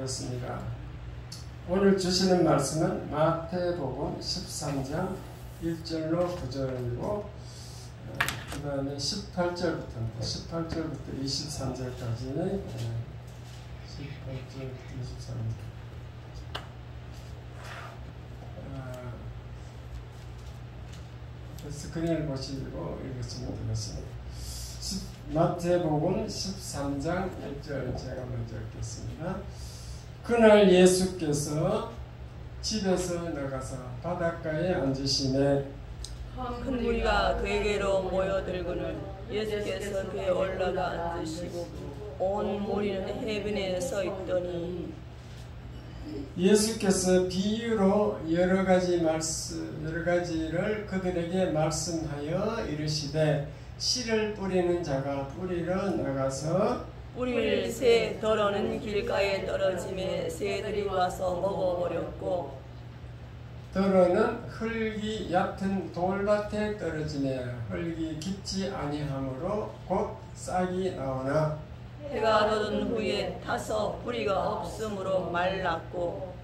하겠습니다. 오늘 주시는 말씀은 마태복음 13장 1절로 9절이고 그 다음에 18절부터 23절까지 18절부터 23절 스크린을 보시고 읽으시면 되겠습니다. 마태복음 13장 1절 제가 먼저 읽겠습니다. 그날 예수께서 집에서 나가서 바닷가에 앉으시매 큰 무리가 그에게로 모여들거늘 예수께서 그에 올라가 앉으시고 온 무리는 해변에 서 있더니 예수께서 비유로 여러 가지를 그들에게 말씀하여 이르시되 씨를 뿌리는 자가 뿌리러 나가서 뿌리를 새 더러는 길가에 떨어지매 새들이 와서 먹어버렸고 더러는 흙이 얕은 돌밭에 떨어지매 흙이 깊지 아니하므로 곧 싹이 나오나 해가 돋은 후에 타서 뿌리가 없으므로 말랐고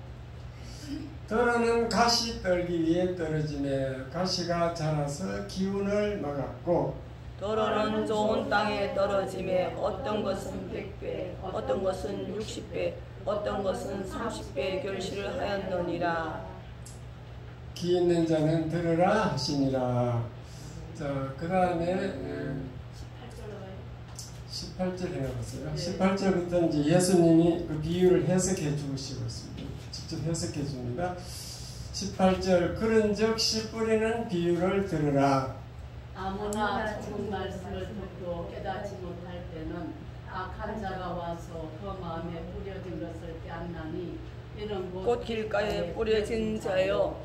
더러는 가시 떨기 위에 떨어지매 가시가 자라서 기운을 막았고 더러는 좋은 땅에 떨어지매 어떤 것은 100배 어떤 것은 60배 어떤 것은 30배 결실을 하였느니라. 귀 있는 자는 들으라 하시니라. 자, 그 다음에 18절 해보세요. 18절부터 이제 예수님이 그 비유를 해석해 주시고 있습니다. 직접 해석해 줍니다. 18절 그런즉 씨 뿌리는 비유를 들으라. 아무나 좋은 말씀을 듣고 깨닫지 못할 때는 악한 자가 와서 그 마음에 뿌려진 것을 빼앗나니 이런 곧 길가에 뿌려진 자요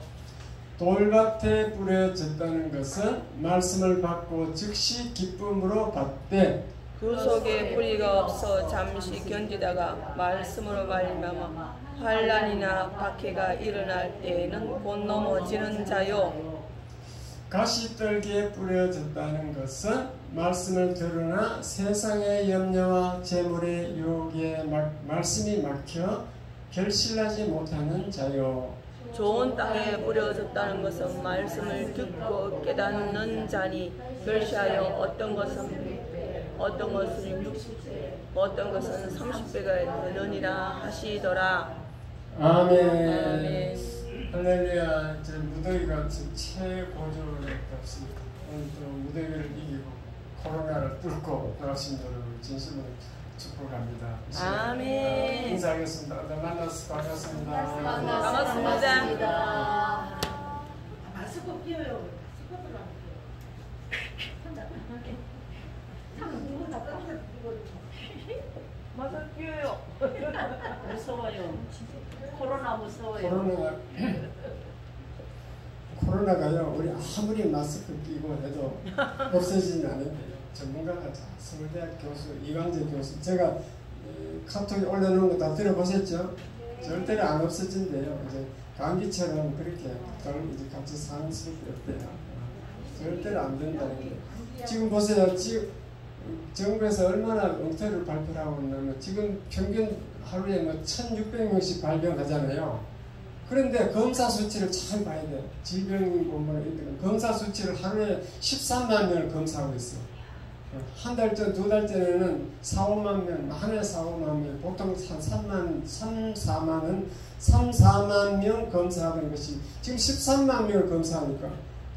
돌밭에 뿌려졌다는 것은 말씀을 받고 즉시 기쁨으로 받되 그 속에 뿌리가 없어 잠시 견디다가 말씀으로 말미암아 환난이나 박해가 일어날 때에는 곧 넘어지는 자요. 가시떨기에 뿌려졌다는 것은 말씀을 들으나 세상의 염려와 재물의 유혹에 말씀이 막혀 결실하지 못하는 자요. 좋은 땅에 뿌려졌다는 것은 말씀을 듣고 깨닫는 자니 결실하여 어떤 것은 100배, 어떤 것은 60배, 어떤 것은 30배가 되느니라 하시더라. 아멘. 아멘. 할렐루야. 이제 무더위가 지금 최고조에 갔습니다. 오늘 또 무더위를 이기고 코로나를 뚫고 나가신 여러분 진심으로 축복합니다. 아멘. 인사하겠습니다. 만나서 반갑습니다. 반갑습니다. 마스크 끼워요. 맞아 끼워요. 무서워요. 코로나 무서워요. 코로나가요. 우리 아무리 마스크 끼고 해도 없어지진 않는데요. 전문가가 다 서울대학 교수 이광재 교수 제가 카톡에 올려놓은 거 다 들어보셨죠? 절대로 안 없어진대요. 이제 감기처럼 그렇게 이제 같이 사는 수밖에 없대요. 절대로 안 된다는 게. 지금 보세요. 지금 정부에서 얼마나 엉터리를 발표를 하고 있냐면 지금 평균 하루에 뭐 1,600명씩 발병하잖아요. 그런데 검사 수치를 잘 봐야 돼요. 질병본부나 이런 검사 수치를 하루에 13만 명을 검사하고 있어요. 한 달 전, 두 달 전에는 4, 5만 명, 한 해에 4, 5만 명, 보통 한 3, 4만 명 검사하는 것이 지금 13만 명을 검사하니까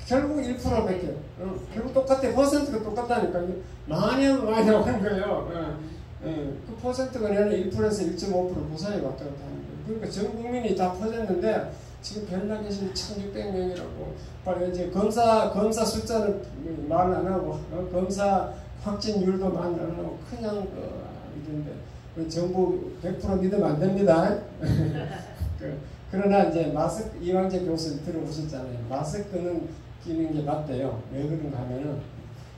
결국 1%밖에 결국 똑같아. 퍼센트가 똑같다니까. 많이 하면 많이 나오는 거예요. 그 퍼센트가 내는 1%에서 1.5% 그 사이에 왔다 갔다 하는 거예요. 그러니까 전 국민이 다 퍼졌는데 지금 변나 계신 1,600명이라고 빨리 이제 검사 숫자는 말 안 하고 검사 확진율도 말 안 하고 그냥 이런데 정부 100% 믿으면 안 됩니다. 그러나 이제 마스크 이광재 교수 들어보셨잖아요. 마스크는 끼는 게 맞대요. 왜 그런가 하면은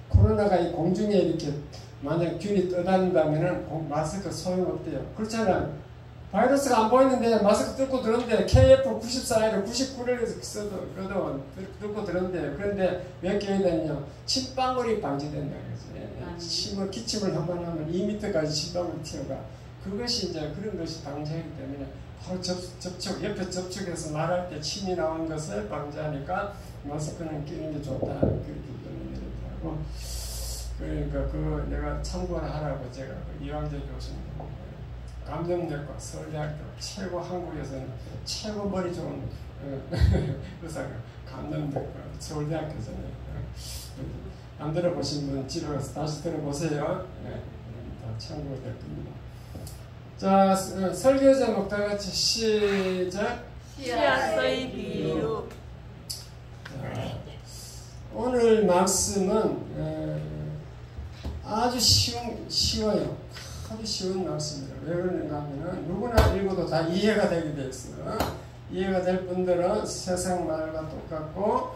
코로나가 이 공중에 이렇게 만약 균이 떠다닌다면은 마스크 소용없대요. 그렇잖아요. 바이러스가 안 보이는데 마스크 뜯고 들었는데 KF94를 99를 써도 뜯고 들었는데 그런데 몇 개에 되냐 침방울이 방지된다 그러지. 기침을 한번 하면 2m까지 침방울이 튀어가 그것이 이제 그런 것이 방지하기 때문에 바로 옆에 접촉해서 말할 때 침이 나온 것을 방지하니까 마스크는 끼는 게 좋다. 그렇게 얘기하고 그러니까 그 내가 참고를 하라고 제가 그 이광재 교수님 감정내과 서울대학교 최고 한국에서는 최고 머리 좋은 의사가 감정내과 서울대학교에서는 안 들어보신 분 집에 가서 다시 들어보세요. 다 참고될 겁니다. 자, 설교 제목 다 같이 시작. 씨앗의 비유. 오늘 말씀은 아주 쉬워요. 아주 쉬운 말씀이에요. 왜 그러는가 하면 누구나 읽어도 다 이해가 되게 돼 있어요. 이해가 될 분들은 세상 말과 똑같고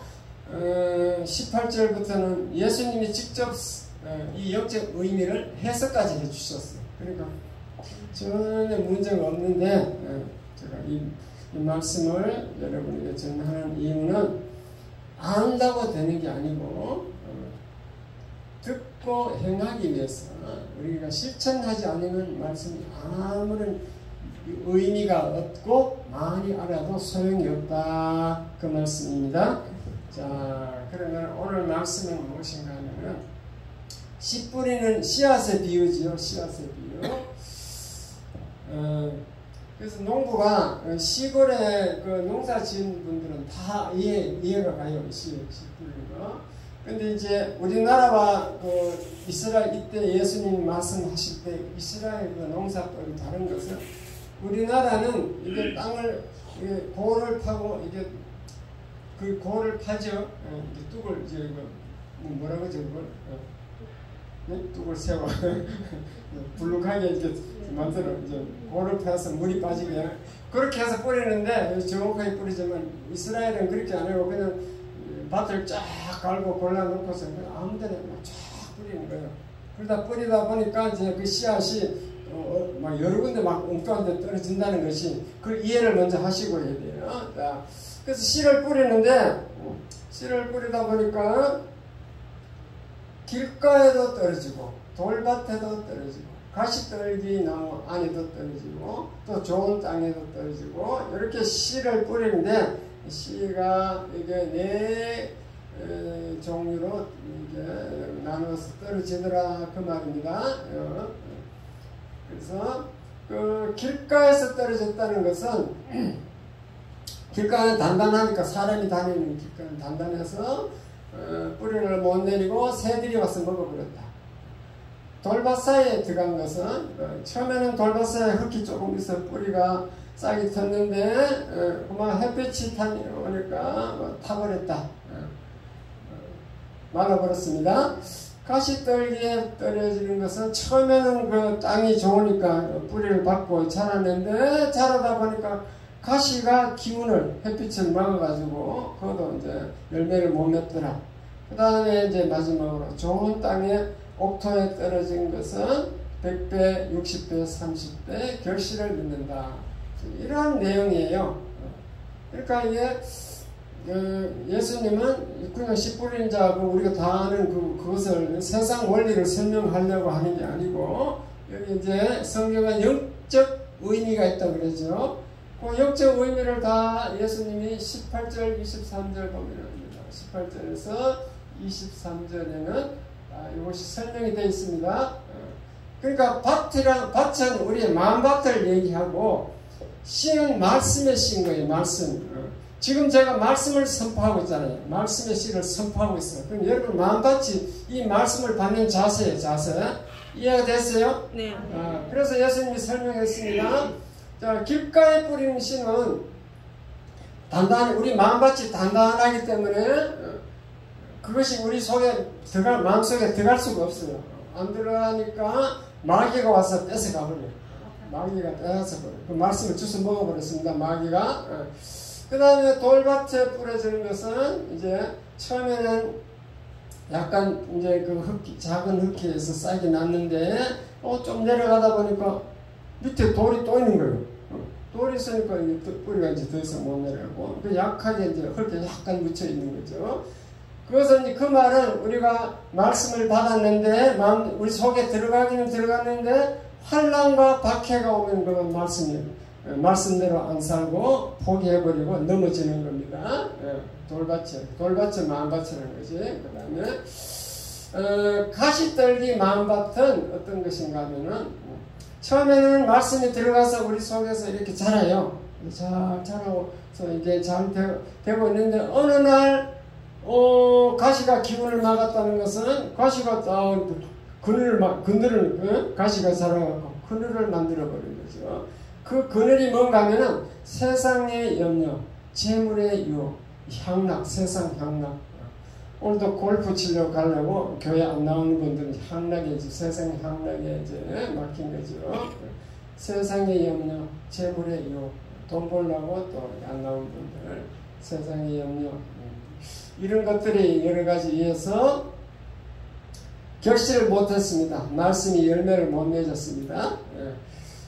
18절부터는 예수님이 직접 이 영적 의미를 해석까지 해주셨어요. 그러니까 전혀 문제가 없는데 제가 이 말씀을 여러분에게 전하는 이유는 안다고 되는 게 아니고 듣고 행하기 위해서 우리가 실천하지 않으면 말씀이 아무런 의미가 없고 많이 알아도 소용이 없다. 그 말씀입니다. 자, 그러면 오늘 말씀은 무엇인가 하면 씨 뿌리는 씨앗의 비유지요. 씨앗의 비유. 그래서 농부가 시골에 그 농사 지은 분들은 다 이해가 가요. 씨 뿌리는 거. 근데 이제 우리나라와 그 이스라엘 이때 예수님이 말씀하실 때 이스라엘 그 농사법이 다른 것은 우리나라는 이게 땅을 이게 고를 파고 이게 그 고를 파죠. 이제 뚝을 이제 이거 뭐라고 하죠 그걸 뚝을 세워 불룩하게 이렇게 만들어 이제 고를 파서 물이 빠지게 그렇게 해서 뿌리는데 정확하게 뿌리지만 이스라엘은 그렇게 안 하고 그냥 밭을 쫙 갈고 골라놓고서 아무데나 쫙 뿌리는 거예요. 그러다 뿌리다 보니까 이제 그 씨앗이 막 여러 군데 막 엉뚱한 데 떨어진다는 것이 그 이해를 먼저 하시고 해야 돼요. 자, 그래서 씨를 뿌리는데 씨를 뿌리다 보니까 길가에도 떨어지고 돌밭에도 떨어지고 가시떨기 나무 안에도 떨어지고 또 좋은 땅에도 떨어지고 이렇게 씨를 뿌리는데 씨가 이게 네 종류로 이게 나눠서 떨어지더라 그 말입니다. 그래서 그 길가에서 떨어졌다는 것은 길가는 단단하니까 사람이 다니는 길가는 단단해서 뿌리를 못 내리고 새들이 와서 먹어버렸다. 돌밭 사이에 들어간 것은 처음에는 돌밭 사이에 흙이 조금 있어 뿌리가 싹이 텄는데 그만 햇빛이 오니까 타버렸다. 말아버렸습니다. 가시떨기에 떨어지는 것은 처음에는 그 땅이 좋으니까 뿌리를 받고 자랐는데 자라다 보니까 가시가 기운을 햇빛을 막아가지고 그것도 이제 열매를 못 맺더라. 그 다음에 이제 마지막으로 좋은 땅에 옥토에 떨어진 것은 100배, 60배, 30배 결실을 맺는다. 이러한 내용이에요. 그러니까 이게 예수님은 그냥 씨 뿌린 자고 우리가 다 아는 그것을 세상 원리를 설명하려고 하는 게 아니고 여기 이제 성경은 영적 의미가 있다고 그러죠. 그 영적 의미를 다 예수님이 18절, 23절 보면 18절에서 23절에는 이것이 설명이 되어 있습니다. 그러니까 밭은 우리의 마음밭을 얘기하고 씨는 말씀의 씨인 거예요. 말씀. 지금 제가 말씀을 선포하고 있잖아요. 말씀의 씨를 선포하고 있어요. 그럼 여러분 마음밭이 이 말씀을 받는 자세예요. 자세. 이해가 됐어요? 네. 그래서 예수님이 설명했습니다. 자, 길가에 뿌리는 씨는 우리 마음밭이 단단하기 때문에 그것이 우리 속에 마음속에 들어갈 수가 없어요. 안 들어가니까 마귀가 와서 뺏어가버려요. 마귀가 뺏어버려요. 그 말씀을 주워 먹어버렸습니다. 마귀가. 그 다음에 돌밭에 뿌려지는 것은 이제 처음에는 약간 이제 그 작은 흙에서 싹이 났는데 좀 내려가다 보니까 밑에 돌이 또 있는 거예요. 돌이 있으니까 뿌리가 이제 더 이상 못 내려가고 약하게 이제 흙에 약간 묻혀 있는 거죠. 그것은 이제 그 말은 우리가 말씀을 받았는데 우리 속에 들어가기는 들어갔는데 환난과 박해가 오면 그건 말씀대로 안 살고 포기해버리고 넘어지는 겁니다. 돌밭이 마음밭이라는 거지. 그 다음에 가시떨기 마음밭은 어떤 것인가 하면은 처음에는 말씀이 들어가서 우리 속에서 이렇게 자라요. 잘 자라고 이게 잘 되고 있는데 어느 날 가시가 기운을 막았다는 것은 가시가 그늘을 가시가 자라갖고 그늘을 만들어 버린 거죠. 그 그늘이 뭔가 하면은 세상의 염려, 재물의 유혹, 향락, 세상 향락. 오늘도 골프 치려고 가려고 교회 안 나오는 분들은 향락에 세상 향락에 이제 막힌 거죠. 세상의 염려, 재물의 유혹, 돈 벌려고 또 안 나오는 분들, 세상의 염려, 이런 것들이 여러 가지 위해서 결실을 못했습니다. 말씀이 열매를 못 맺었습니다.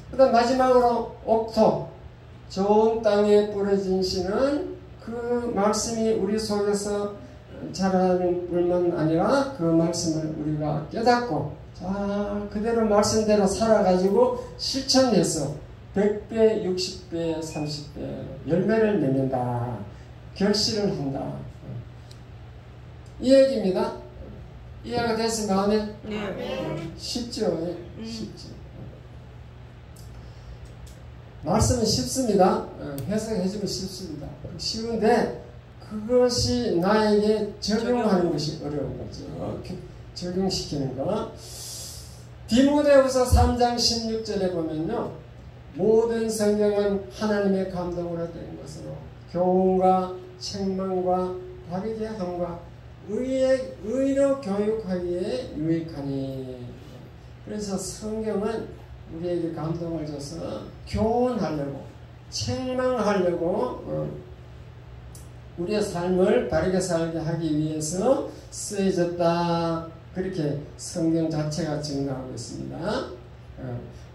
그 다음 마지막으로 옥토, 좋은 땅에 뿌려진 씨는 그 말씀이 우리 속에서 자라는 뿐만 아니라 그 말씀을 우리가 깨닫고 자 그대로 말씀대로 살아가지고 실천해서 100배, 60배, 30배 열매를 맺는다. 결실을 한다. 이 얘기입니다. 이해가 됐으면 마음에 쉽죠. 쉽죠. 말씀은 쉽습니다. 해석해주면 쉽습니다. 쉬운데 그것이 나에게 적용하는 것이 어려운 거죠. 적용시키는 거. 디모데후서 3장 16절에 보면요. 모든 성경은 하나님의 감동으로 된 것으로 교훈과 책망과 바르게 함과 의로 교육하기에 유익하니. 그래서 성경은 우리에게 감동을 줘서 교훈하려고 책망하려고 우리의 삶을 바르게 살게 하기 위해서 쓰여졌다. 그렇게 성경 자체가 증거하고 있습니다.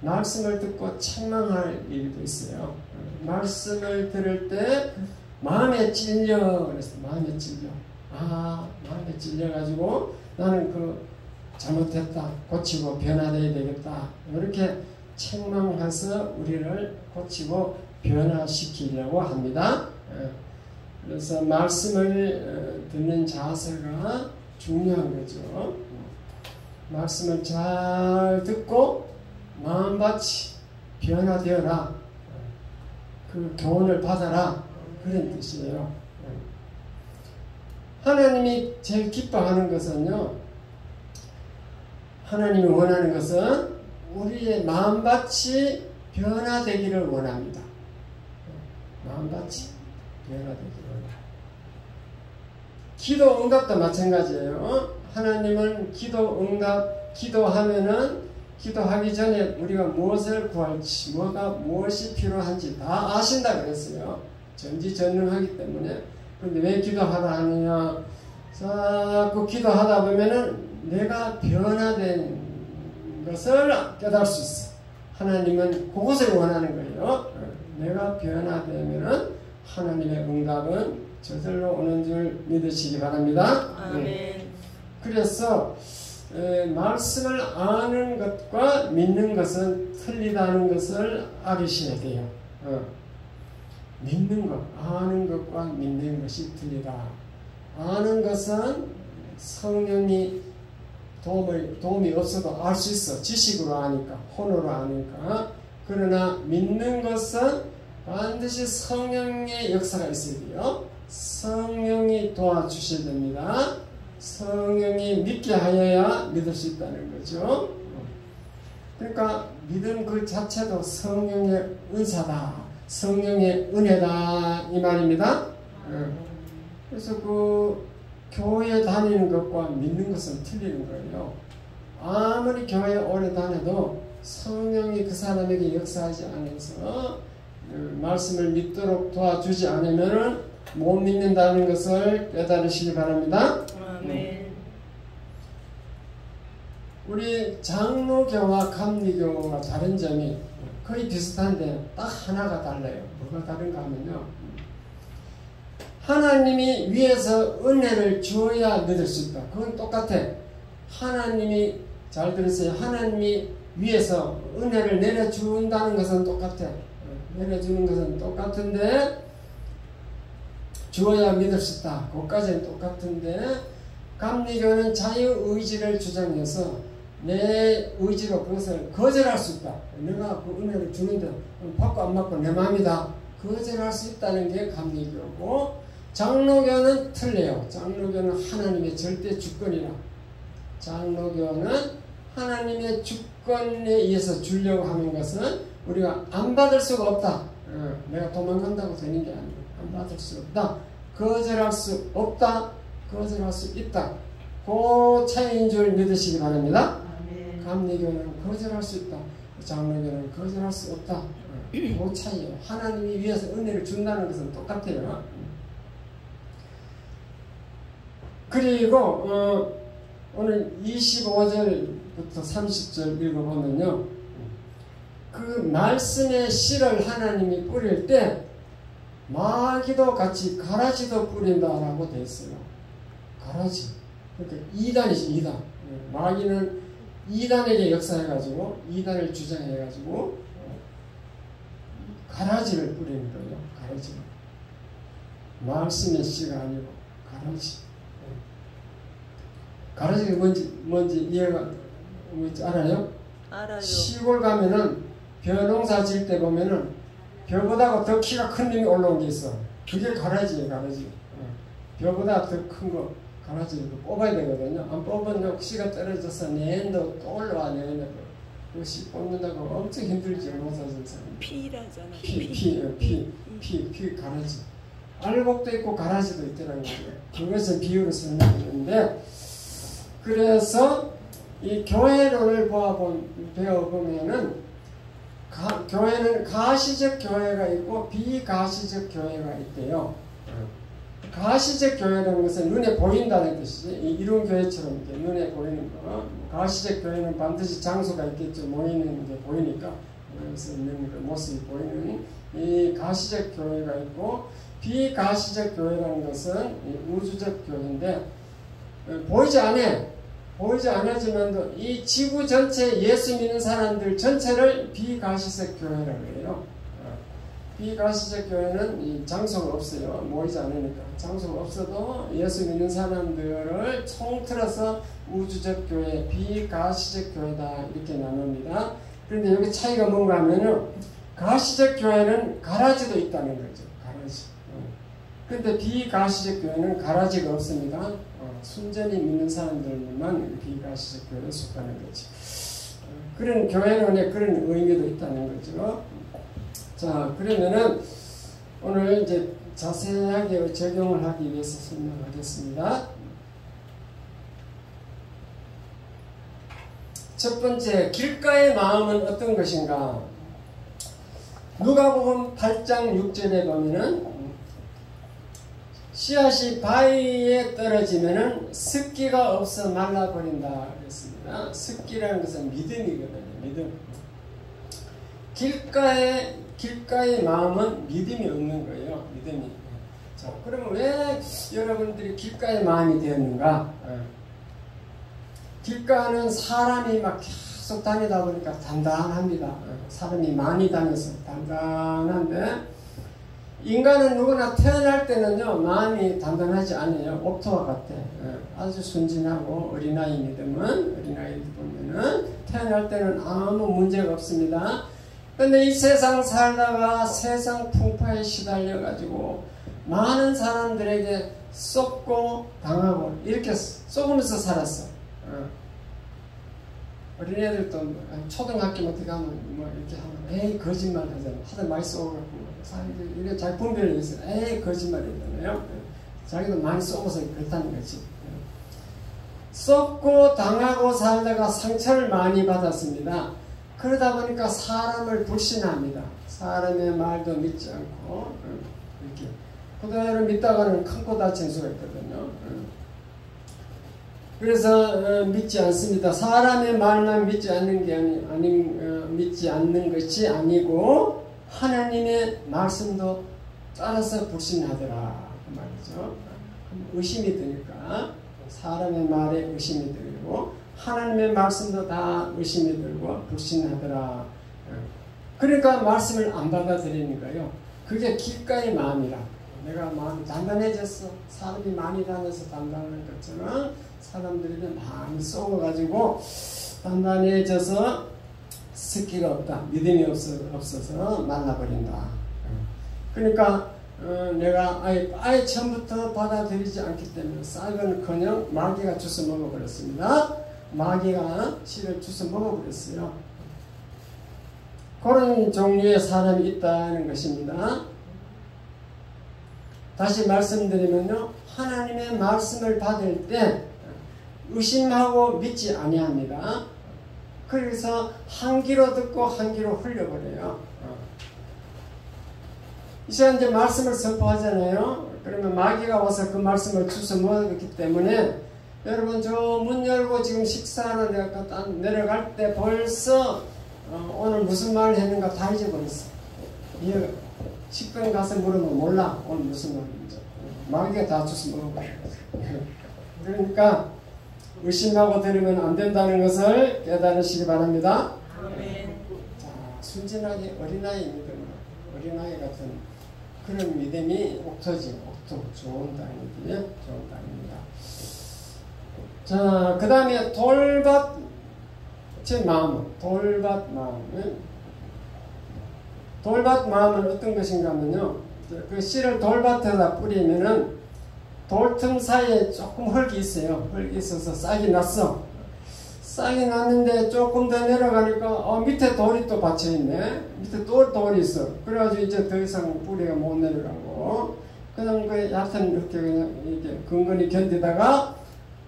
말씀을 듣고 책망할 일도 있어요. 말씀을 들을 때 마음에 찔려. 그래서 마음에 찔려. 마음에 찔려가지고 나는 잘못했다. 고치고 변화되어야 되겠다. 이렇게 책망해서 우리를 고치고 변화시키려고 합니다. 그래서 말씀을 듣는 자세가 중요한 거죠. 말씀을 잘 듣고 마음밭이 변화되어라. 그 교훈을 받아라. 그런 뜻이에요. 하나님이 제일 기뻐하는 것은요. 하나님이 원하는 것은 우리의 마음밭이 변화되기를 원합니다. 마음밭이 변화되기를 원합니다. 기도 응답도 마찬가지예요. 하나님은 기도 응답, 기도하면은 기도하기 전에 우리가 무엇을 구할지, 무엇이 필요한지 다 아신다 그랬어요. 전지전능하기 때문에. 근데 왜 기도하라 하느냐? 자꾸 기도하다 보면은 내가 변화된 것을 깨달을 수 있어. 하나님은 그것을 원하는 거예요. 내가 변화되면은 하나님의 응답은 저절로 오는 줄 믿으시기 바랍니다. 아멘. 그래서 말씀을 아는 것과 믿는 것은 틀리다는 것을 알으셔야 돼요. 믿는 것, 아는 것과 믿는 것이 틀리다. 아는 것은 성령이 도움이 없어도 알 수 있어. 지식으로 아니까, 혼으로 아니까. 그러나 믿는 것은 반드시 성령의 역사가 있어야 돼요. 성령이 도와주셔야 됩니다. 성령이 믿게 하여야 믿을 수 있다는 거죠. 그러니까 믿음 그 자체도 성령의 은사다. 성령의 은혜다. 이 말입니다. 그래서 교회 다니는 것과 믿는 것은 틀리는 거예요. 아무리 교회에 오래 다녀도 성령이 그 사람에게 역사하지 않아서 말씀을 믿도록 도와주지 않으면 못 믿는다는 것을 깨달으시기 바랍니다. 아멘. 우리 장로교와 감리교가 다른 점이 거의 비슷한데 딱 하나가 달라요. 뭐가 다른가 하면요. 하나님이 위에서 은혜를 주어야 믿을 수 있다. 그건 똑같아. 하나님이, 잘 들으세요. 하나님이 위에서 은혜를 내려준다는 것은 똑같아. 내려주는 것은 똑같은데 주어야 믿을 수 있다. 그것까지는 똑같은데 감리교는 자유의지를 주장해서 내 의지로 그것을 거절할 수 있다. 내가 그 은혜를 주는데 받고 안 받고 내 마음이다. 거절할 수 있다는 게 감리교고, 장로교는 틀려요. 장로교는 하나님의 절대 주권이라. 장로교는 하나님의 주권에 의해서 주려고 하는 것은 우리가 안 받을 수가 없다. 내가 도망간다고 되는 게 아니고 안 받을 수 없다. 거절할 수 없다. 거절할 수 있다. 그 차이인 줄 믿으시기 바랍니다. 감리교는 거절할 수 있다. 장로교는 거절할 수 없다. 그 차이예요. 하나님이 위해서 은혜를 준다는 것은 똑같아요. 그리고 오늘 25절부터 30절 읽어보면요, 그 말씀의 씨를 하나님이 뿌릴 때 마귀도 같이 가라지도 뿌린다라고 되어 있어요. 가라지. 그러니까 이단이지, 이단. 마귀는 이단에게 역사해가지고 이단을 주장해가지고 가라지를 뿌리는 거예요. 가라지. 말씀의 씨가 아니고 가라지. 가라지가 뭔지 이해가 뭔지 알아요? 알아요. 시골 가면은 벼농사 지을 때 보면은 벼보다 더 키가 큰 놈이 올라온 게 있어. 그게 가라지예요, 가라지. 벼보다 더 큰 거 가라지를 뽑아야 되거든요. 안 뽑으면 씨가 떨어져서 내년도 또 올라와. 내년도 그것이 뽑는다고 엄청 힘들지. 농사진 사람. 피라잖아. 피 가라지. 알곡도 있고 가라지도 있더라고요. 그것은 비유로 설명했는데, 그래서 이 교회론을 배워보면은 교회는 가시적 교회가 있고 비가시적 교회가 있대요. 가시적 교회라는 것은 눈에 보인다는 뜻이지. 이룬 교회처럼 이렇게 눈에 보이는 거. 가시적 교회는 반드시 장소가 있겠죠. 모이는 게 보이니까. 그래서 있는 그 모습이 보이는 이 가시적 교회가 있고, 비가시적 교회라는 것은 우주적 교회인데, 보이지 않지만도 이 지구 전체 예수 믿는 사람들 전체를 비가시적 교회라고 해요. 비가시적 교회는 이 장소가 없어요. 모이지 않으니까. 장소가 없어도 예수 믿는 사람들을 통틀어서 우주적 교회, 비가시적 교회다 이렇게 나눕니다. 그런데 여기 차이가 뭔가 하면은 가시적 교회는 가라지도 있다는 거죠. 가라지. 근데 비가시적 교회는 가라지가 없습니다. 순전히 믿는 사람들만 비가시적 교회에 속하는 거지. 그런 교회론에 그런 의미도 있다는 거죠. 자, 그러면은 오늘 이제 자세하게 적용을 하기 위해서 설명하겠습니다. 첫 번째, 길가의 마음은 어떤 것인가? 누가복음 8장 6절에 보면은 씨앗이 바위에 떨어지면은 습기가 없어 말라버린다 그랬습니다. 습기라는 것은 믿음이거든요. 믿음. 길가의 마음은 믿음이 없는 거예요. 믿음이. 자, 그러면 왜 여러분들이 길가의 마음이 되었는가? 길가는 사람이 막 계속 다니다 보니까 단단합니다. 사람이 많이 다녀서 단단한데, 인간은 누구나 태어날 때는요, 마음이 단단하지 않아요. 옥토와 같아. 아주 순진하고 어린아이 믿으면, 어린아이들 보면은 태어날 때는 아무 문제가 없습니다. 근데 이 세상 살다가 세상 풍파에 시달려가지고 많은 사람들에게 쏟고 당하고 이렇게 쏟으면서 살았어. 어린애들도 초등학교부터 가면 뭐 이렇게 하면 에이 거짓말 하잖아. 하도 많이 쏘고 사람들이 이래 잘 분별을 해서 에이 거짓말이잖아요. 자기도 많이 쏘고서 그렇다는 거지. 쏟고 당하고 살다가 상처를 많이 받았습니다. 그러다 보니까 사람을 불신합니다. 사람의 말도 믿지 않고 이렇게 그대로 믿다가는 큰 코 다친 수가 있거든요. 그래서 믿지 않습니다. 사람의 말만 믿지 않는 게 믿지 않는 것이 아니고 하나님의 말씀도 따라서 불신하더라 그 말이죠. 의심이 드니까 사람의 말에 의심이 들고 하나님의 말씀도 다 의심이 들고 불신하더라. 그러니까 말씀을 안 받아들이는 거예요. 그게 기꺼이 마음이라. 내가 마음이 단단해졌어. 사람이 많이 다녀서 단단한 것처럼 사람들이 마음이 썩어가지고 단단해져서 스키가 없다. 믿음이 없어서 말라버린다. 그러니까 내가 아예 처음부터 받아들이지 않기 때문에 쌀은커녕 마귀가 주워 먹어버렸습니다. 마귀가 씨를 주워 먹어버렸어요. 그런 종류의 사람이 있다는 것입니다. 다시 말씀드리면요, 하나님의 말씀을 받을 때 의심하고 믿지 아니합니다. 그래서 한 귀로 듣고 한 귀로 흘려버려요. 이제 말씀을 선포하잖아요. 그러면 마귀가 와서 그 말씀을 주워 먹었기 때문에 여러분 저 문 열고 지금 식사하는 데가 딱 내려갈 때 벌써 오늘 무슨 말을 했는가 다 잊어버렸어. 식당 가서 물으면 몰라. 오늘 무슨 말인지. 마귀가 다 주워 먹어버렸어. 그러니까 의심하고 들으면 안 된다는 것을 깨달으시기 바랍니다. 아멘. 자, 순진하게 어린아이 믿음으로 어린아이 같은 그런 믿음이 옥토지, 옥토. 좋은 땅이에요. 좋은 땅입니다. 자, 그 다음에 돌밭의 마음, 돌밭 마음은 어떤 것인가 하면요, 그 씨를 돌밭에다 뿌리면은 돌틈 사이에 조금 흙이 있어요. 흙이 있어서 싹이 났어. 싹이 났는데 조금 더 내려가니까 밑에 돌이 또 받쳐있네. 밑에 또 돌이 있어. 그래가지고 이제 더 이상 뿌리가 못 내려가고 그냥 그 얕은 이렇게 그냥 이렇게 근근히 견디다가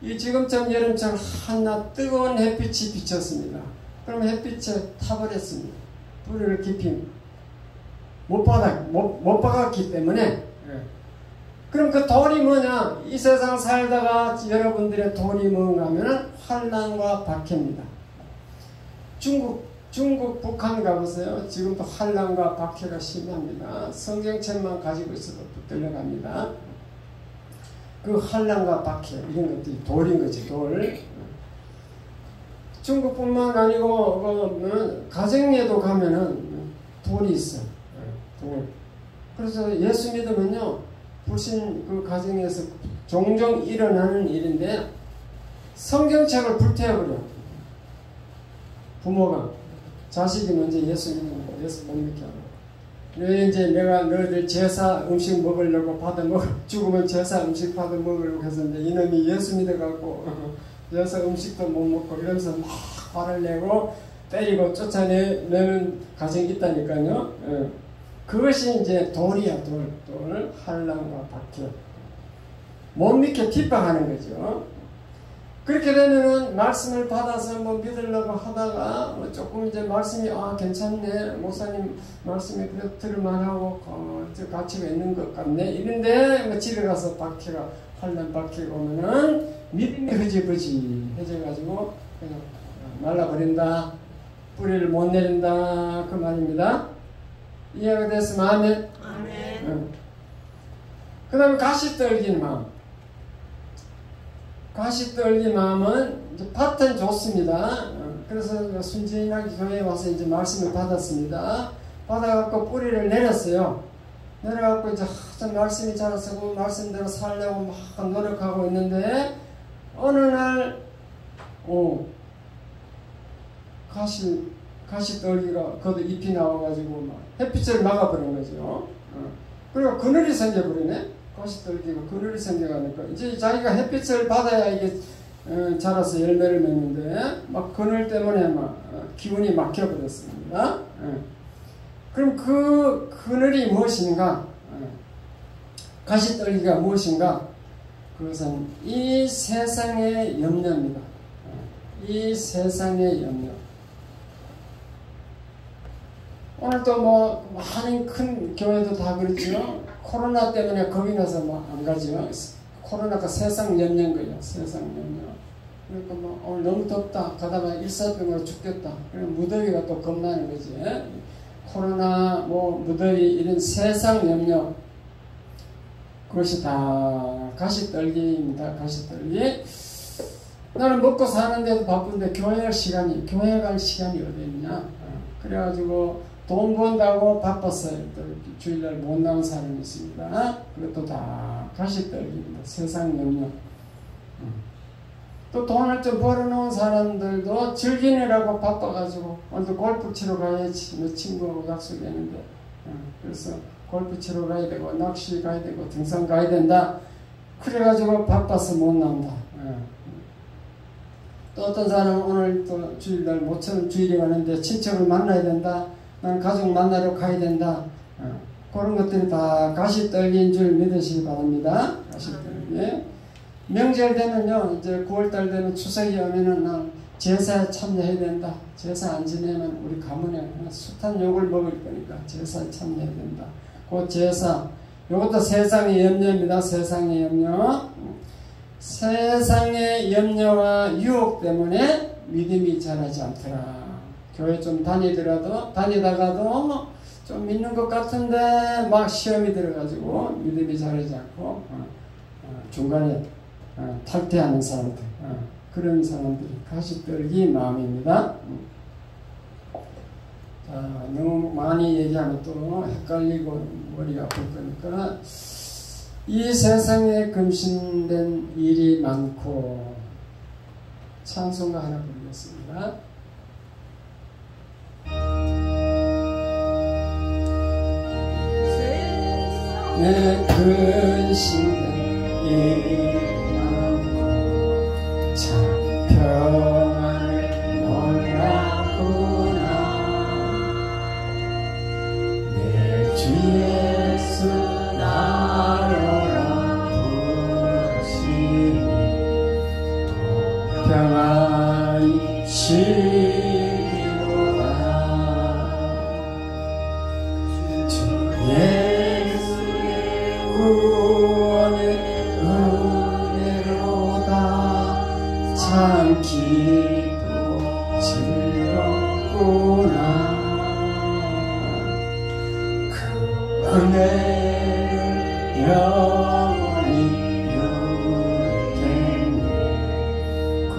이 지금처럼 여름처럼 한낮 뜨거운 햇빛이 비쳤습니다. 그럼 햇빛에 타버렸습니다. 뿌리를 깊이 못 박았기 때문에. 그럼 그 돌이 뭐냐? 이 세상 살다가 여러분들의 돌이 뭔가 하면은 환난과 박해입니다. 중국 북한 가보세요. 지금도 환난과 박해가 심합니다. 성경책만 가지고 있어도 붙들려갑니다. 그 환난과 박해 이런 것들이 돌인 거지, 돌. 중국뿐만 아니고 가정에도 가면은 돌이 있어. 돌. 그래서 예수 믿으면요, 불신 그 가정에서 종종 일어나는 일인데 성경책을 불태워버려. 부모가 자식이 먼저 예수 믿는 거, 예수 못 믿게 하고. 왜 이제 내가 너희들 제사 음식 먹으려고 받아 죽으면 제사 음식 받아 먹으려고 해서 이제 이놈이 예수 믿어갖고 제사 음식도 못 먹고 이러면서 막 화를 내고 때리고 쫓아내는 가정이 있다니까요. 그것이 이제 돌이야, 돌. 환난과 박해. 못 믿게 핍박하는 거죠. 그렇게 되면은 말씀을 받아서 뭐 믿으려고 하다가 조금 이제 말씀이 괜찮네, 목사님 말씀이 들을만하고 가치가 있는 것 같네 이런데 집에 가서 박해가 환난 박해가 오면은 믿음이 흐지부지 해져가지고 그냥 말라버린다, 뿌리를 못 내린다 그 말입니다. 이해가 됐으면 아멘. 아멘. 그 다음에 가시 떨기는 마음. 가시 떨기 마음은 이제 밭은 좋습니다. 그래서 순진하게 교회에 와서 이제 말씀을 받았습니다. 받아갖고 뿌리를 내렸어요. 내려갖고 이제 말씀이 자라서 그 말씀대로 살려고 막 노력하고 있는데 어느 날 가시 떨기가 거기 잎이 나와가지고 막 햇빛을 막아버린 거죠. 그리고 그늘이 생겨버리네. 가시떨기가 그늘이 생겨가니까 이제 자기가 햇빛을 받아야 이게 자라서 열매를 맺는데 막 그늘 때문에 막 기운이 막혀버렸습니다. 그럼 그 그늘이 무엇인가? 가시떨기가 무엇인가? 그것은 이 세상의 염려입니다. 이 세상의 염려. 오늘도 뭐 많은 큰 교회도 다 그렇죠. 코로나 때문에 겁이 나서 막 안 가죠. 코로나가 세상 염려인 거예요. 세상 염려. 그러니까 뭐 오늘 너무 덥다. 가다가 일사병으로 죽겠다. 그럼 무더위가 또 겁나는 거지. 코로나, 뭐 무더위 이런 세상 염려. 그것이 다 가시떨기입니다. 가시떨기. 나는 먹고 사는데도 바쁜데 교회 갈 시간이 어디 있냐. 그래가지고 돈 번다고 바빴어요. 또 주일날 못 나온 사람이 있습니다. 그것도 다 가시떨기입니다. 세상 영역. 또 돈을 좀 벌어놓은 사람들도 즐기느라고 바빠가지고 오늘도 골프 치러 가야지. 내 친구하고 약속했는데 그래서 골프 치러 가야 되고 낚시 가야 되고 등산 가야 된다. 그래가지고 바빠서 못 나온다. 또 어떤 사람은 오늘 또 주일날 모처럼 주일이 가는데 친척을 만나야 된다. 난 가족 만나러 가야 된다. 그런 것들이 다 가시떨기인 줄 믿으시기 바랍니다. 가시떨기. 명절 되면요, 이제 9월달 되면 추석이 오면은 난 제사에 참여해야 된다. 제사 안 지내면 우리 가문에 숱한 욕을 먹을 거니까 제사에 참여해야 된다. 그 제사, 이것도 세상의 염려입니다. 세상의 염려. 세상의 염려와 유혹 때문에 믿음이 자라지 않더라. 교회 좀 다니다가도 좀 믿는 것 같은데 막 시험이 들어가지고 믿음이 자라지 않고 중간에 탈퇴하는 사람들, 그런 사람들이 가시떨기 마음입니다. 너무 많이 얘기하면 또 헷갈리고 머리가 아플 거니까 이 세상에 금신된 일이 많고 찬송가 하나 부르겠습니다. 내 근심된 일이 많고 참 평안을 몰랐구나. 내 주 예수 나로라 부르시니 평안이 쉬리로다. 주 예수의 구원의 은혜로다. 참 기쁘고 즐겁구나. 그 은혜를 영원히 누리겠네. 그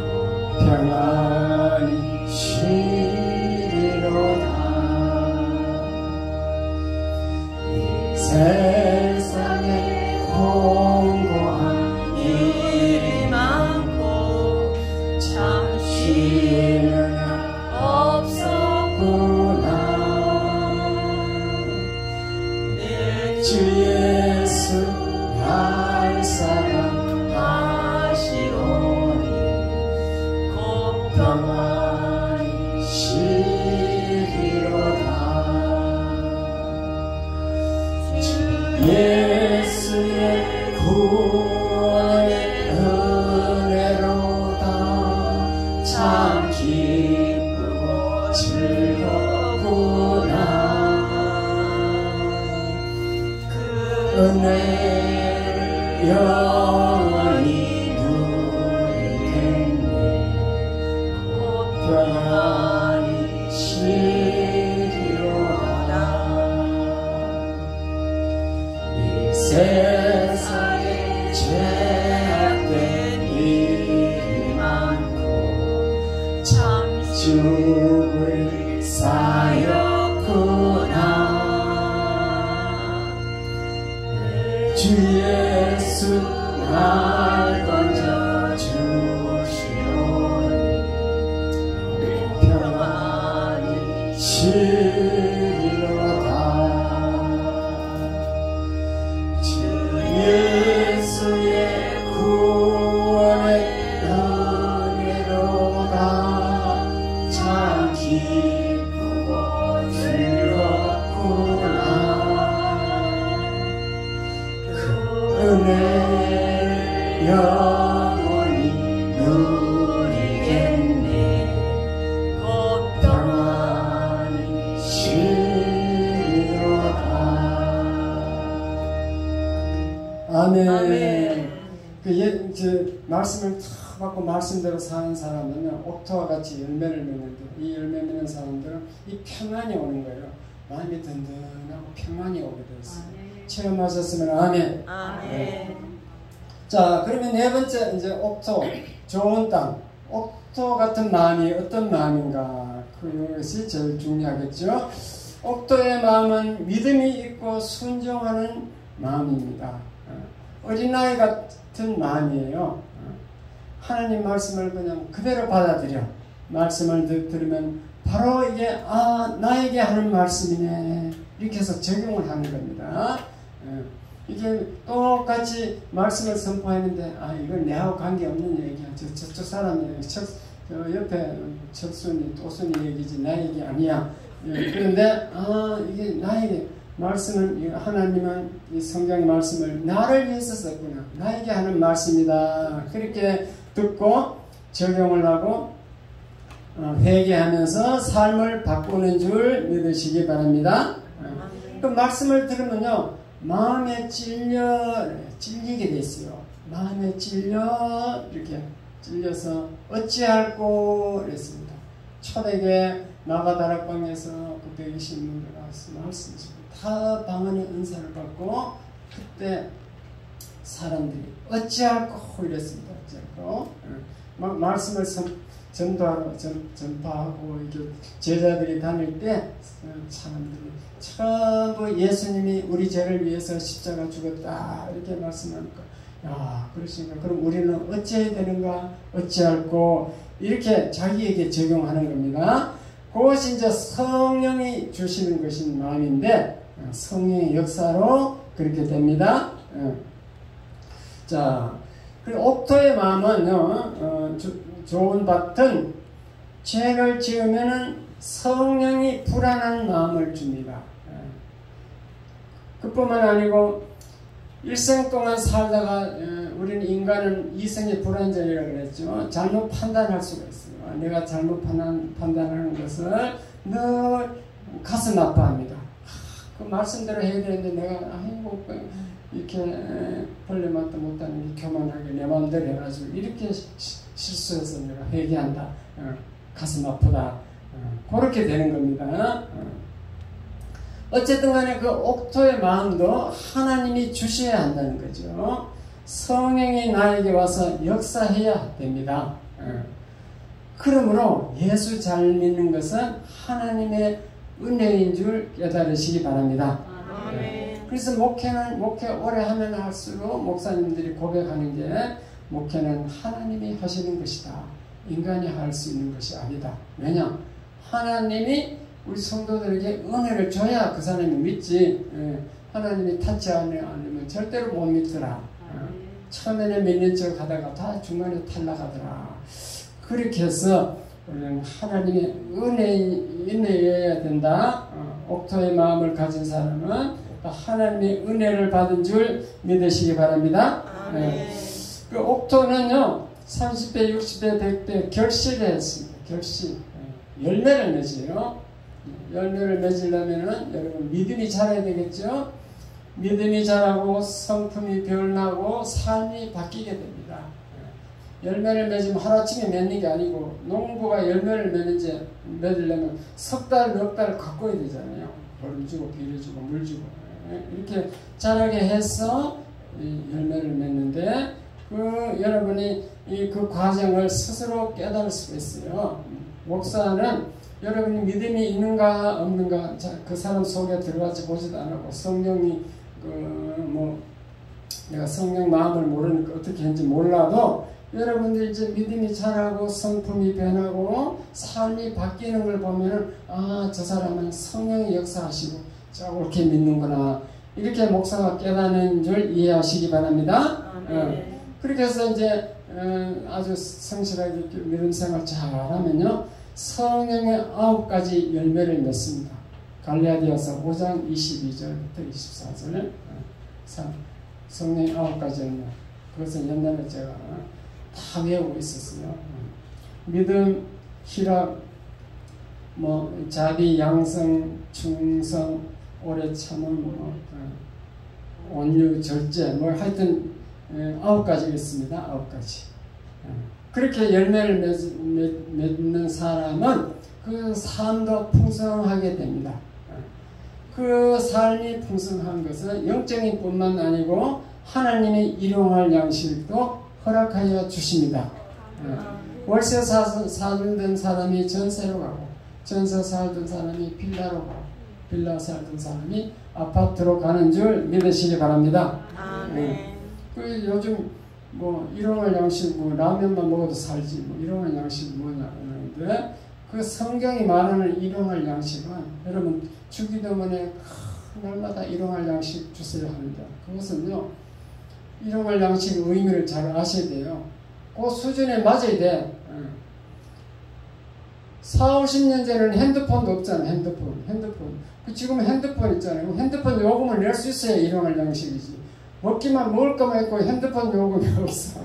평안이 쉬리로다. 이 세상에 공고한 일이 많고 참 쉬는 날 없었구나. 내 주 예수 날 사랑하시오니 곧 평안히 쉬리로다. 주 예수의 구원의 은혜로다. 참 기쁘고 즐겁구나. 그 은혜를 영원히 누리겠네. 곧 평안히 쉬리로다. 이 세상에 죄악된 일이 많고 참 죽을 사였구나. 주 예수 날 건져 주시오니 평안히 쉬리로다. 주 예수의 구원의 은혜로다. 참 기쁘고 즐겁구나. 은혜를 영원히 누리겠네. 곧 평안히 쉬리로다. 아멘. 말씀을 탁 받고 말씀대로 사는 사람은 옥토와 같이 열매를 맺는데, 이 열매 맺는 사람들은 이 평안이 오는 거예요. 마음이 든든하고 평안이 오게 되었어요. 체험하셨으면 아멘. 아멘. 자, 그러면 네 번째 이제 옥토, 좋은 땅. 옥토 같은 마음이 어떤 마음인가, 그것이 제일 중요하겠죠. 옥토의 마음은 믿음이 있고 순종하는 마음입니다. 어린아이 같은 마음이에요. 하나님 말씀을 그냥 그대로 받아들여. 말씀을 들으면 바로 이게 나에게 하는 말씀이네, 이렇게 해서 적용을 하는 겁니다. 이게 똑같이 말씀을 선포했는데 이건 내하고 관계없는 얘기야. 저쪽 사람이 저 옆에 척순이 또순이 얘기지 나 얘기 아니야. 그런데 이게 나에게 말씀은, 하나님은 이 성경 말씀을 나를 위해서 썼구나, 나에게 하는 말씀이다, 그렇게 듣고 적용을 하고 회개하면서 삶을 바꾸는 줄 믿으시기 바랍니다. 그 말씀을 들으면요, 마음에 찔리게 돼 있어요. 마음에 이렇게 찔려서 어찌할꼬 그랬습니다. 초대교회 마가다락방에서 그 120명들 와서 말씀하시고 다 방언의 은사를 받고, 그때 사람들이 어찌할꼬 이랬습니다. 말씀을 전파하고 이렇게 제자들이 다닐 때 사람들이 전부 예수님이 우리 죄를 위해서 십자가 죽었다 이렇게 말씀하니까, 그러시니까 그럼 우리는 어찌해야 되는가, 어찌할꼬, 이렇게 자기에게 적용하는 겁니다. 그것이 이제 성령이 주시는 것인 마음인데, 성령의 역사로 그렇게 됩니다. 자, 그리고 옥토의 마음은요, 좋은 밭은 죄를 지으면은 성령이 불안한 마음을 줍니다. 그뿐만 아니고 일생 동안 살다가 우리는 인간은 이성의 불안정이라고 그랬죠. 잘못 판단할 수가 있어요. 내가 잘못 판단하는 것을 늘 가슴 아파합니다. 그 말씀대로 해야 되는데 내가 이렇게 벌레맛도 못하는 게 교만하게 내 마음대로 해가지고 이렇게 실수해서 내가 회개한다. 가슴 아프다. 그렇게 되는 겁니다. 어쨌든 간에 그 옥토의 마음도 하나님이 주셔야 한다는 거죠. 성령이 나에게 와서 역사해야 됩니다. 그러므로 예수 잘 믿는 것은 하나님의 은혜인 줄 깨달으시기 바랍니다. 그래서 목회 오래 하면 할수록 목사님들이 고백하는 게, 목회는 하나님이 하시는 것이다. 인간이 할 수 있는 것이 아니다. 왜냐? 하나님이 우리 성도들에게 은혜를 줘야 그 사람이 믿지. 하나님이 타치 않으면 절대로 못 믿더라. 처음에는 믿는 척 하다가 다 중간에 탈락하더라. 그렇게 해서 우리는 하나님의 은혜여야 된다. 옥토의 마음을 가진 사람은 하나님의 은혜를 받은 줄 믿으시기 바랍니다. 그 옥토는요, 30배, 60배, 100배 결실을 했습니다. 결실. 열매를 맺어요. 열매를 맺으려면은 여러분 믿음이 자라야 되겠죠? 믿음이 자라고 성품이 변하고 삶이 바뀌게 됩니다. 열매를 맺으면 하루아침에 맺는 게 아니고, 농부가 열매를 맺으려면 석 달, 넉 달 가꿔야 되잖아요. 벌을 주고 비를 주고 물 주고 이렇게 자라게 해서 열매를 맺는데, 여러분이 그 과정을 스스로 깨달을 수가 있어요. 목사는 여러분이 믿음이 있는가 없는가 그 사람 속에 들어가지 보지도 않고, 성령이 내가 성령 마음을 모르니까 어떻게 했는지 몰라도 여러분들 이제 믿음이 자라고 성품이 변하고 삶이 바뀌는 걸 보면은 저 사람은 성령이 역사하시고 저렇게 믿는구나, 이렇게 목사가 깨닫는 줄 이해하시기 바랍니다. 그렇게 해서 이제 아주 성실하게 믿음 생활 잘하면요, 성령의 9가지 열매를 맺습니다. 갈라디아서 5장 22절부터 24절 성령의 9가지 열매. 그것은 옛날에 제가 다 외우고 있었어요. 믿음, 희락, 자비, 양성, 충성, 오래 참음, 온유, 절제, 하여튼 9가지 있습니다. 9가지. 그렇게 열매를 맺는 사람은 그 삶도 풍성하게 됩니다. 그 삶이 풍성한 것은 영적인 뿐만 아니고 하나님이 일용할 양식도 허락하여 주십니다. 월세 살던 사람이 전세로 가고, 전세 살던 사람이 빌라로 가고, 빌라 살던 사람이 아파트로 가는 줄 믿으시기 바랍니다. 아멘. 그 요즘 뭐 일용할 양식, 뭐 라면만 먹어도 살지, 뭐 일용할 양식이 뭐냐 하는데, 그 성경이 말하는 일용할 양식은 여러분 주기도문에 날마다 일용할 양식 주세요 하는데, 그것은요 일용할 양식 의미를 잘 아셔야 돼요. 그 수준에 맞아야 돼. 4, 50년 전에는 핸드폰도 없잖아. 핸드폰. 지금 핸드폰 있잖아요. 핸드폰 요금을 낼 수 있어야 일용할 양식이지. 먹을 것만 있고 핸드폰 요금이 없어.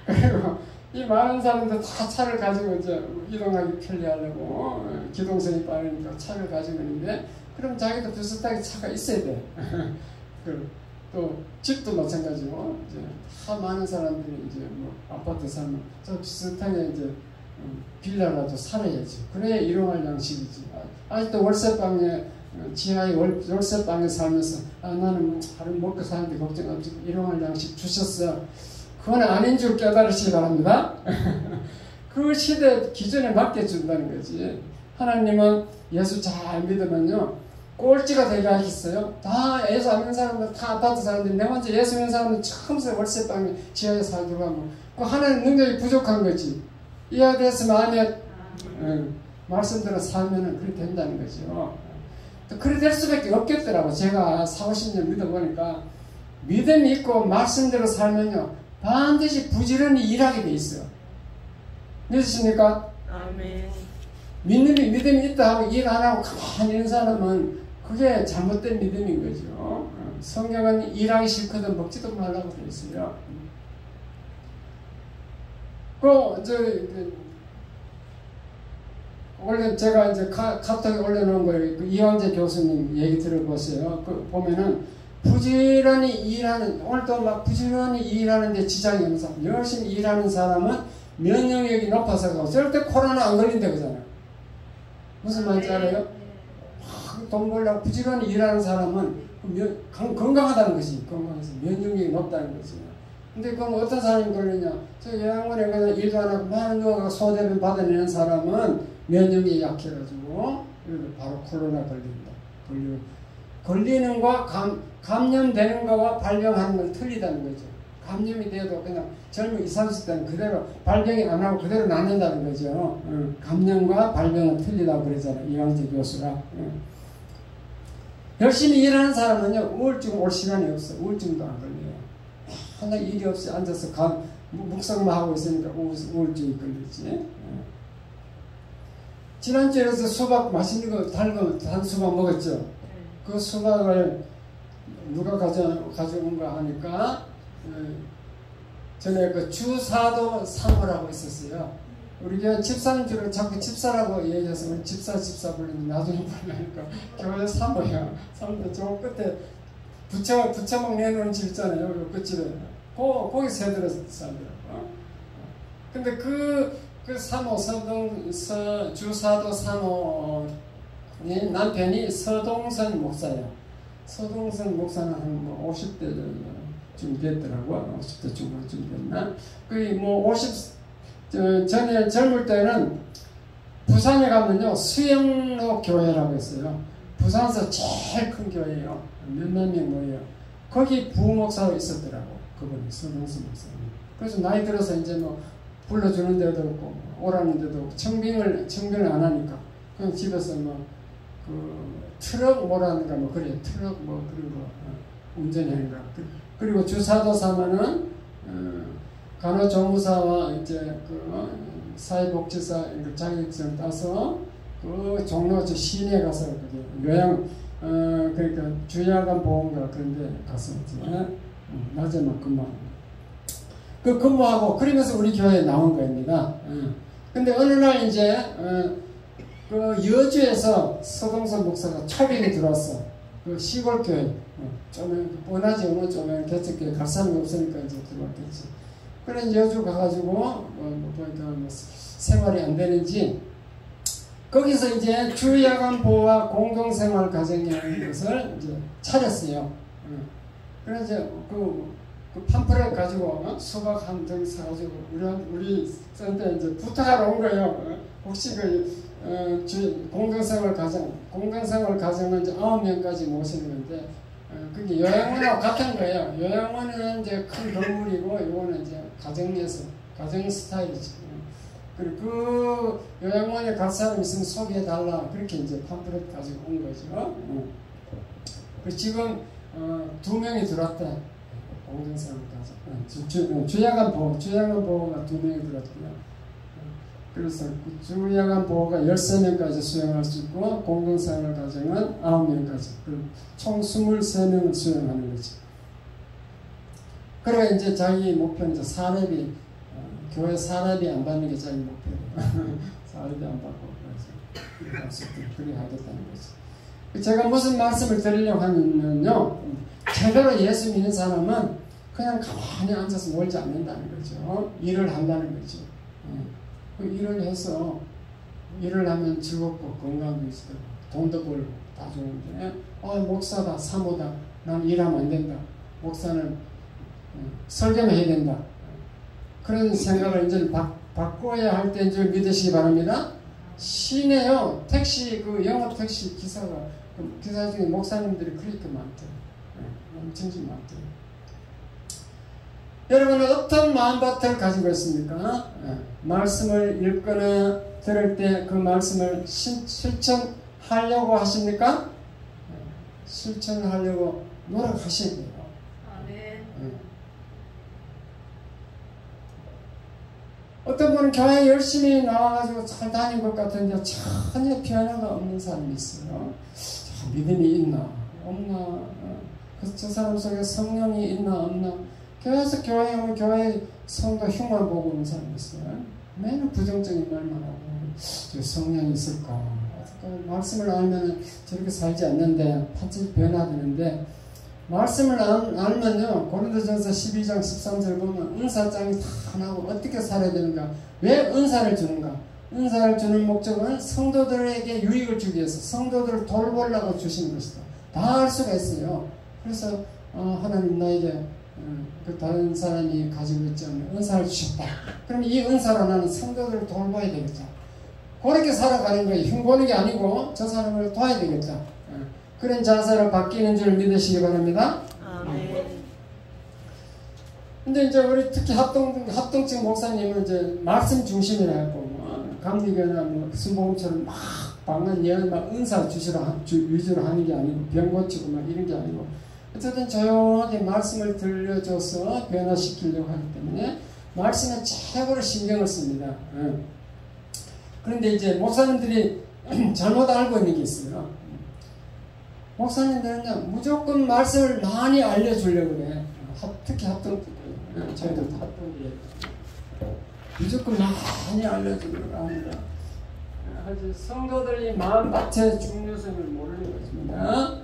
그리고 이 많은 사람들 다 차를 가지고 이제 이동하기 편리하려고 기동성이 빠르니까 차를 가지고 있는데, 그럼 자기도 비슷하게 차가 있어야 돼. 또 집도 마찬가지고 이제 다 많은 사람들이 이제 뭐 아파트 살면 좀 비슷하게 이제 빌라라도 살아야지. 그래야 일용할 양식이지. 아직도 월세방에 지하에 월세방에 살면서 나는 하루 먹고 사는데 걱정 없지, 일용할 양식 주셨어. 그건 아닌 줄 깨달으시기 바랍니다. 그 시대 기준에 맞게 준다는 거지. 하나님은 예수 잘 믿으면요 꼴찌가 되게 하셨어요. 다 예수 안 믿는 사람들 다 아파트 사는데, 내 먼저 예수 믿는 사람은 처음부터 월세방에 지하에 살고 하면 그 하나님 능력이 부족한 거지. 이해가 됐으면 아니면 말씀대로 살면은 그렇게 된다는 거죠. 그래 될 수밖에 없겠더라고. 제가 4, 50년 믿어보니까 믿음이 있고 말씀대로 살면요 반드시 부지런히 일하게 돼 있어요. 믿으십니까? 아멘. 믿음이 있다 하고 일 안 하고 가만히 있는 사람은 그게 잘못된 믿음인 거죠. 성경은 일하기 싫거든 먹지도 말라고 되어 있어요. 원래 제가 이제 카톡에 올려놓은 거예요. 그 이황재 교수님 얘기 들어보세요. 보면은 부지런히 일하는, 오늘도 막 부지런히 일하는데 지장이 없는 사람, 열심히 일하는 사람은 면역력이 높아서 절대 코로나 안 걸린다 그러잖아요. 무슨 말인지 알아요? 돈 벌려고 부지런히 일하는 사람은 건강하다는 것이, 건강해서 면역력이 높다는 거지. 근데 그럼 어떤 사람이 걸리냐? 저 요양원에 가서 일도 안 하고 많은 거 소대를 받아내는 사람은 면역력이 약해가지고 바로 코로나 걸린다. 걸리는 거와 감염되는 거와 발병하는 건 틀리다는 거죠. 감염이 돼도 그냥 젊은 20, 30대는 그대로 발병이 안 하고 그대로 낫는다는 거죠. 감염과 발병은 틀리다고 그러잖아요. 이황재 교수가. 열심히 일하는 사람은요 우울증 올 시간이 없어. 우울증도 안 걸려요. 하나 일이 없이 앉아서 묵상만 하고 있으니까 우울증이 걸리지. 지난주에서 수박 맛있는 거 단 수박 먹었죠. 그 수박을 누가 가져온가 하니까 전에 그 주사도 사모라고 있었어요. 우리 교회 집사는 주로 자꾸 집사라고 얘기해서 우리 집사 부르는데 나중에 보려니까 교회 사모야. 사모인데 저 끝에 부처목 내놓은 집 있잖아요. 요 끝집에. 거기 새들어 살더라고. 근데 그 사모, 주사도 사모의 남편이 서동선 목사예요. 서동선 목사는 한 50대 좀 됐더라고. 50대 중반쯤 됐나? 전에 젊을 때는 부산에 가면요 수영로 교회라고 했어요. 부산에서 제일 큰 교회예요. 몇만 명 모여요. 거기 부목사로 있었더라고. 그분이 서동선 목사님. 그래서 나이 들어서 이제 뭐 불러주는 데도 없고 오라는 데도 없고 청빙을 안 하니까 그냥 집에서 트럭 뭐라는가 그래 트럭 그런 거 운전하는 거. 그리고 주사도 사면은 간호조무사와 이제 사회복지사 자격증 따서 그 종로 시내 가서 요양 그러니까 주야간 보험가 그런데 가서 이제 낮에만 근무하고 근무하고 그러면서 우리 교회에 나온 겁니다. 근데 어느 날 이제 그 여주에서 서동선 목사가 초빙이 들어왔어. 그 시골 교회 좀 뻔하지 어느 쪽에 개척교회 갈 사람이 없으니까 이제 들어왔겠지. 그래 여주 가가지고 보니까 생활이 안 되는지 거기서 이제 주야간 보호와 공동생활 가정이라는 것을 이제 차렸어요. 그래서 그 팜플렛 가지고 수박 한 덩이 사가지고 우리 센터에 이제 부탁하러 온 거예요. 혹시 공동생활 가정은 이제 9명까지 모시는 건데 그게 요양원하고 같은 거예요. 요양원은 이제 큰 건물이고 이거는 이제 가정 스타일이죠. 그리고 그 요양원에 갈 사람 있으면 소개해달라. 그렇게 이제 팜플렛 가지고 온 거죠. 그리고 지금 2명이 들어왔대. 공동생활 가정. 주야간 보호가 2명이 들어왔고요. 그래서 그 주야간 보호가 13명까지 수용할 수 있고 공동생활 가정은 9명까지. 총 23명을 수용하는 거죠. 그리고 이제 자기 목표는 이제 사례비, 교회 사례비 안 받는 게 자기 목표예요. 사례비 안 받고 그래서 그렇게 하겠다는 거죠. 제가 무슨 말씀을 드리려고 하면요, 제대로 예수 믿는 사람은 그냥 가만히 앉아서 놀지 않는다는 거죠. 일을 한다는 거죠. 그 일을 해서 일을 하면 즐겁고 건강도 있어요. 돈도 벌고 다 좋은데 목사다 사모다 난 일하면 안 된다. 목사는 설교만 해야 된다. 그런 생각을 이제 바꿔야 할 때인 줄 믿으시기 바랍니다. 시내요 택시 영업 택시 기사가 기사 중에 목사님들이 그렇게 많대요. 엄청 많대요. 여러분은 어떤 마음밭을 가지고 있습니까? 말씀을 읽거나 들을 때 그 말씀을 실천하려고 하십니까? 실천하려고 노력하셔야 돼요. 어떤 분은 교회에 열심히 나와가지고 잘 다닌 것 같은데 전혀 변화가 없는 사람이 있어요. 믿음이 있나 없나, 그래서 저 사람 속에 성령이 있나 없나. 교회에서 교회에 오면 교회 성도 흉만 보고 오는 사람이 있어요. 매일 부정적인 말만 하고 성령이 있을까. 말씀을 알면 저렇게 살지 않는데 반드시 변화되는데, 말씀을 알면요, 고린도전서 12장 13절 보면 은사장이 다 나오고 어떻게 살아야 되는가, 왜 은사를 주는가. 은사를 주는 목적은 성도들에게 유익을 주기 위해서, 성도들을 돌보려고 주시는 것이다. 다 알 수가 있어요. 그래서 하나님 나에게 그 다른 사람이 가지고 있지 않는 은사를 주셨다. 그럼 이 은사로 나는 성도들을 돌봐야 되겠다. 그렇게 살아가는 거예요. 흉보는 게 아니고 저 사람을 도와야 되겠다. 그런 자세로 바뀌는 줄 믿으시기 바랍니다. 아멘. 근데 이제 우리 특히 합동층 목사님은 이제 말씀 중심이라 했고, 감리교나 순복음처럼 막 방언 예언 막 은사 위주로 하는 게 아니고, 병 고치고 막 이런 게 아니고, 어쨌든 조용하게 말씀을 들려줘서 변화시키려고 하기 때문에 말씀에 최고로 신경을 씁니다. 그런데 이제 목사님들이 잘못 알고 있는 게 있어요. 목사님들은 무조건 말씀을 많이 알려주려고 그래. 특히 저희도 합동들이 무조건 많이 알려주려고 합니다. 아주 성도들이 마음밭의 중요성을 모르는 것입니다.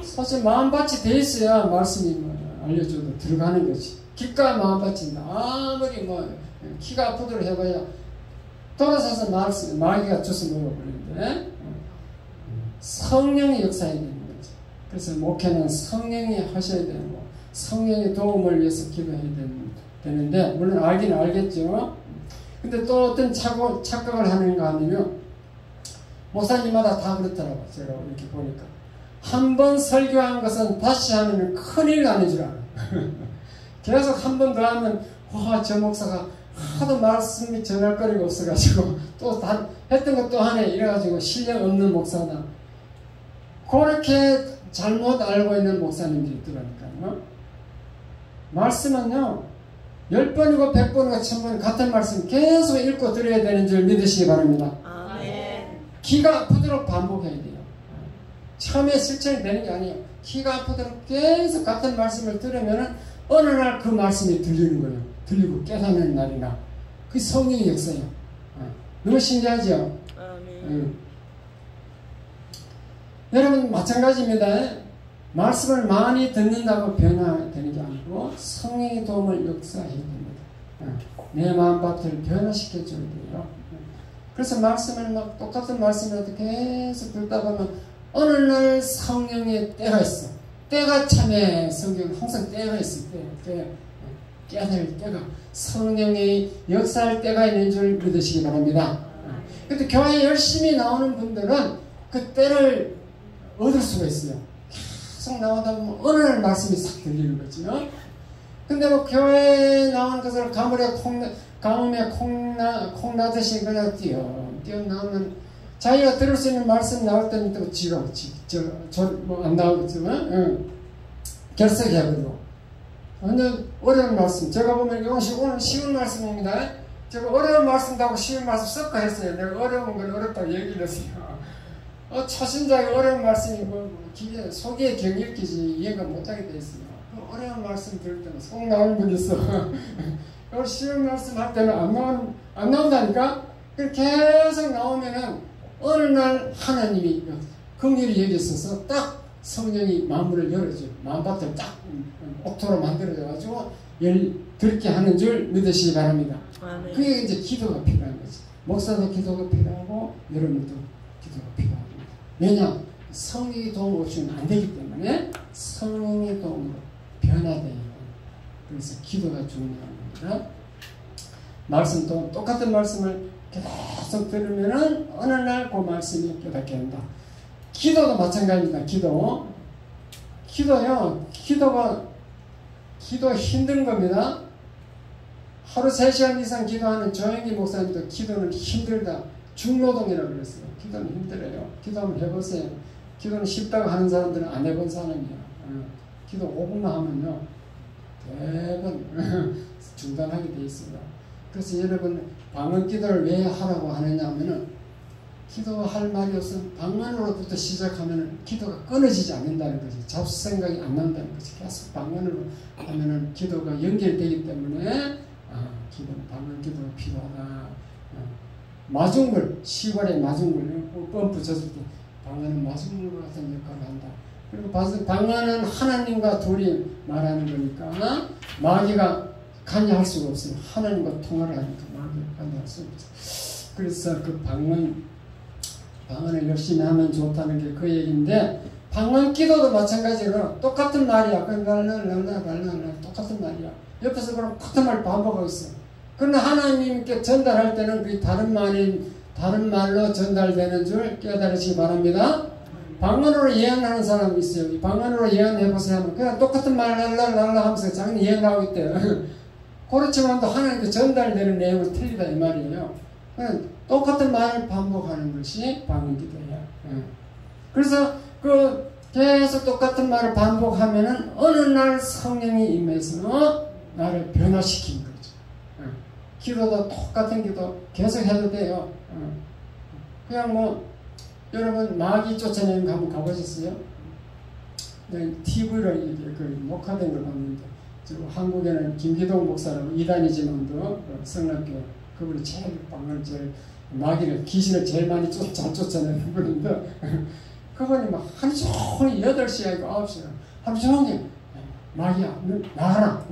사실 마음밭이 돼 있어야 말씀이 알려줘도 들어가는 거지. 귓가 마음밭인데 아무리 키가 아프도록 해봐야 돌아서서 마귀가 주워 먹어버리는데, 성령이 역사해야 되는 거죠. 그래서 목회는 성령이 하셔야 되는 거, 성령의 도움을 위해서 기도해야 되는데, 물론 알기는 알겠죠. 근데 또 어떤 착각을 하는가 하면, 목사님마다 다 그렇더라고요. 제가 이렇게 보니까. 한 번 설교한 것은 다시 하면 큰일 나는 줄 알아요. 계속 한 번 더 하면, 와, 저 목사가 하도 말씀이 전할 거리가 없어가지고 또 했던 것도 하네 이래가지고 실력 없는 목사다. 그렇게 잘못 알고 있는 목사님들이 있더라니까요. 말씀은요, 10번이고 100번이고 1000번 같은 말씀 계속 읽고 들어야 되는 줄 믿으시기 바랍니다. 아멘. 귀가 아프도록 반복해야 돼요. 처음에 실천이 되는 게 아니에요. 귀가 아프도록 계속 같은 말씀을 들으면 어느 날 그 말씀이 들리는 거예요. 들리고 깨닫는 날이나. 그 성령의 역사예요. 너무 신기하죠? 아멘. 여러분 마찬가지입니다. 말씀을 많이 듣는다고 변화되는 게 아니고 성령의 도움을 역사해야 됩니다. 내 마음밭을 변화시켜줘야 돼요. 그래서 말씀을 막 똑같은 말씀이라도 계속 듣다 보면 어느 날 성령의 때가 있어. 때가 참에 성경은 항상 때가 있을 때 깨달을 때가 성령이 역사할 때가 있는 줄 믿으시기 바랍니다. 근데 교회에 열심히 나오는 분들은 그 때를 얻을 수가 있어요. 계속 나오다 보면 어느 날 말씀이 싹 들리는 거죠. 근데 뭐 교회에 나오는 것을 가뭄에 콩나듯이 그냥 뛰어 나오면 자기가 들을 수 있는 말씀 나올 때는 또 지가 안 나오겠지만 결석해버리고 완전 어려운 말씀. 제가 보면 이건 오늘 쉬운 말씀입니다. 제가 어려운 말씀하고 쉬운 말씀 섞어 했어요. 내가 어려운 건 어렵다고 얘기를 했어요. 초신자의 어려운 말씀이 속에 경읽기지 이해가 못하게 돼 있어요. 어려운 말씀 들을 때는 속 나오는 분 있어. 쉬운 말씀 할 때는 안 나온다니까? 계속 나오면은 어느 날 하나님이 긍휼히 여기셔서 딱 성령이 마음을 열어줘요. 마음밭을 딱 옥토로 만들어져가지고 들게 하는 줄 믿으시기 바랍니다. 아멘. 그게 이제 기도가 필요한 거지. 목사도 기도가 필요하고 여러분도 기도가 필요합니다. 왜냐? 성령이 도움 없이는 안 되기 때문에 성령의 도움으로 변화돼요. 그래서 기도가 중요합니다. 말씀도 똑같은 말씀을 계속 들으면은 어느 날 그 말씀이 깨닫게 한다. 기도도 마찬가지입니다. 기도 힘든 겁니다. 하루 3시간 이상 기도하는 조영기 목사님도 기도는 힘들다. 중노동이라고 그랬어요. 기도는 힘들어요. 기도 한번 해보세요. 기도는 쉽다고 하는 사람들은 안 해본 사람이에요. 기도 5분만 하면요. 대부분 중단하게 돼 있어요. 그래서 여러분 방언 기도를 왜 하라고 하느냐 하면은 기도할 말이 없으면 방언으로부터 시작하면 기도가 끊어지지 않는다는 거지. 잡생각이 안 난다는 거지. 계속 방언으로 하면은 기도가 연결되기 때문에 방언 기도가 필요하다. 마중물, 10월에 마중물 펌프 쳤을 때 방언은 마중물 같은 역할을 한다. 그리고 방언은 하나님과 둘이 말하는 거니까 마귀가 관여할 수가 없어요. 하나님과 통화를 하니까 마귀가 관여할 수가 없어요. 그래서 그 방언을 열심히 하면 좋다는 게 그 얘기인데, 방언 기도도 마찬가지로 똑같은 말이야. 똑같은 말이야. 옆에서 그럼 같은 말 반복하고 있어. 그러나 하나님께 전달할 때는 그 다른 말로 전달되는 줄 깨달으시기 바랍니다. 방언으로 예언하는 사람이 있어요. 이 방언으로 예언해보세요 하면 그냥 똑같은 말 랄랄랄라 하면서 자기는 예언하고 있대요. 그렇지만 또 하나님께 전달되는 내용은 틀리다 이 말이에요. 그냥 똑같은 말을 반복하는 것이 방언 기도예요. 그래서 계속 똑같은 말을 반복하면은 어느 날 성령이 임해서 나를 변화시킨 거죠. 기도도 똑같은 기도 계속 해도 돼요. 그냥 여러분 마귀 쫓아내는 거 한번 가보셨어요? TV로 이렇게 녹화된 걸 봤는데, 한국에는 김기동 목사라고 이단이지만도 성락교 그분이 제일 마귀를 귀신을 제일 많이 잘 쫓아내는 분인데, 그분이 막 하루 종일 8시간 9시간 하루 종일 마귀야 나가라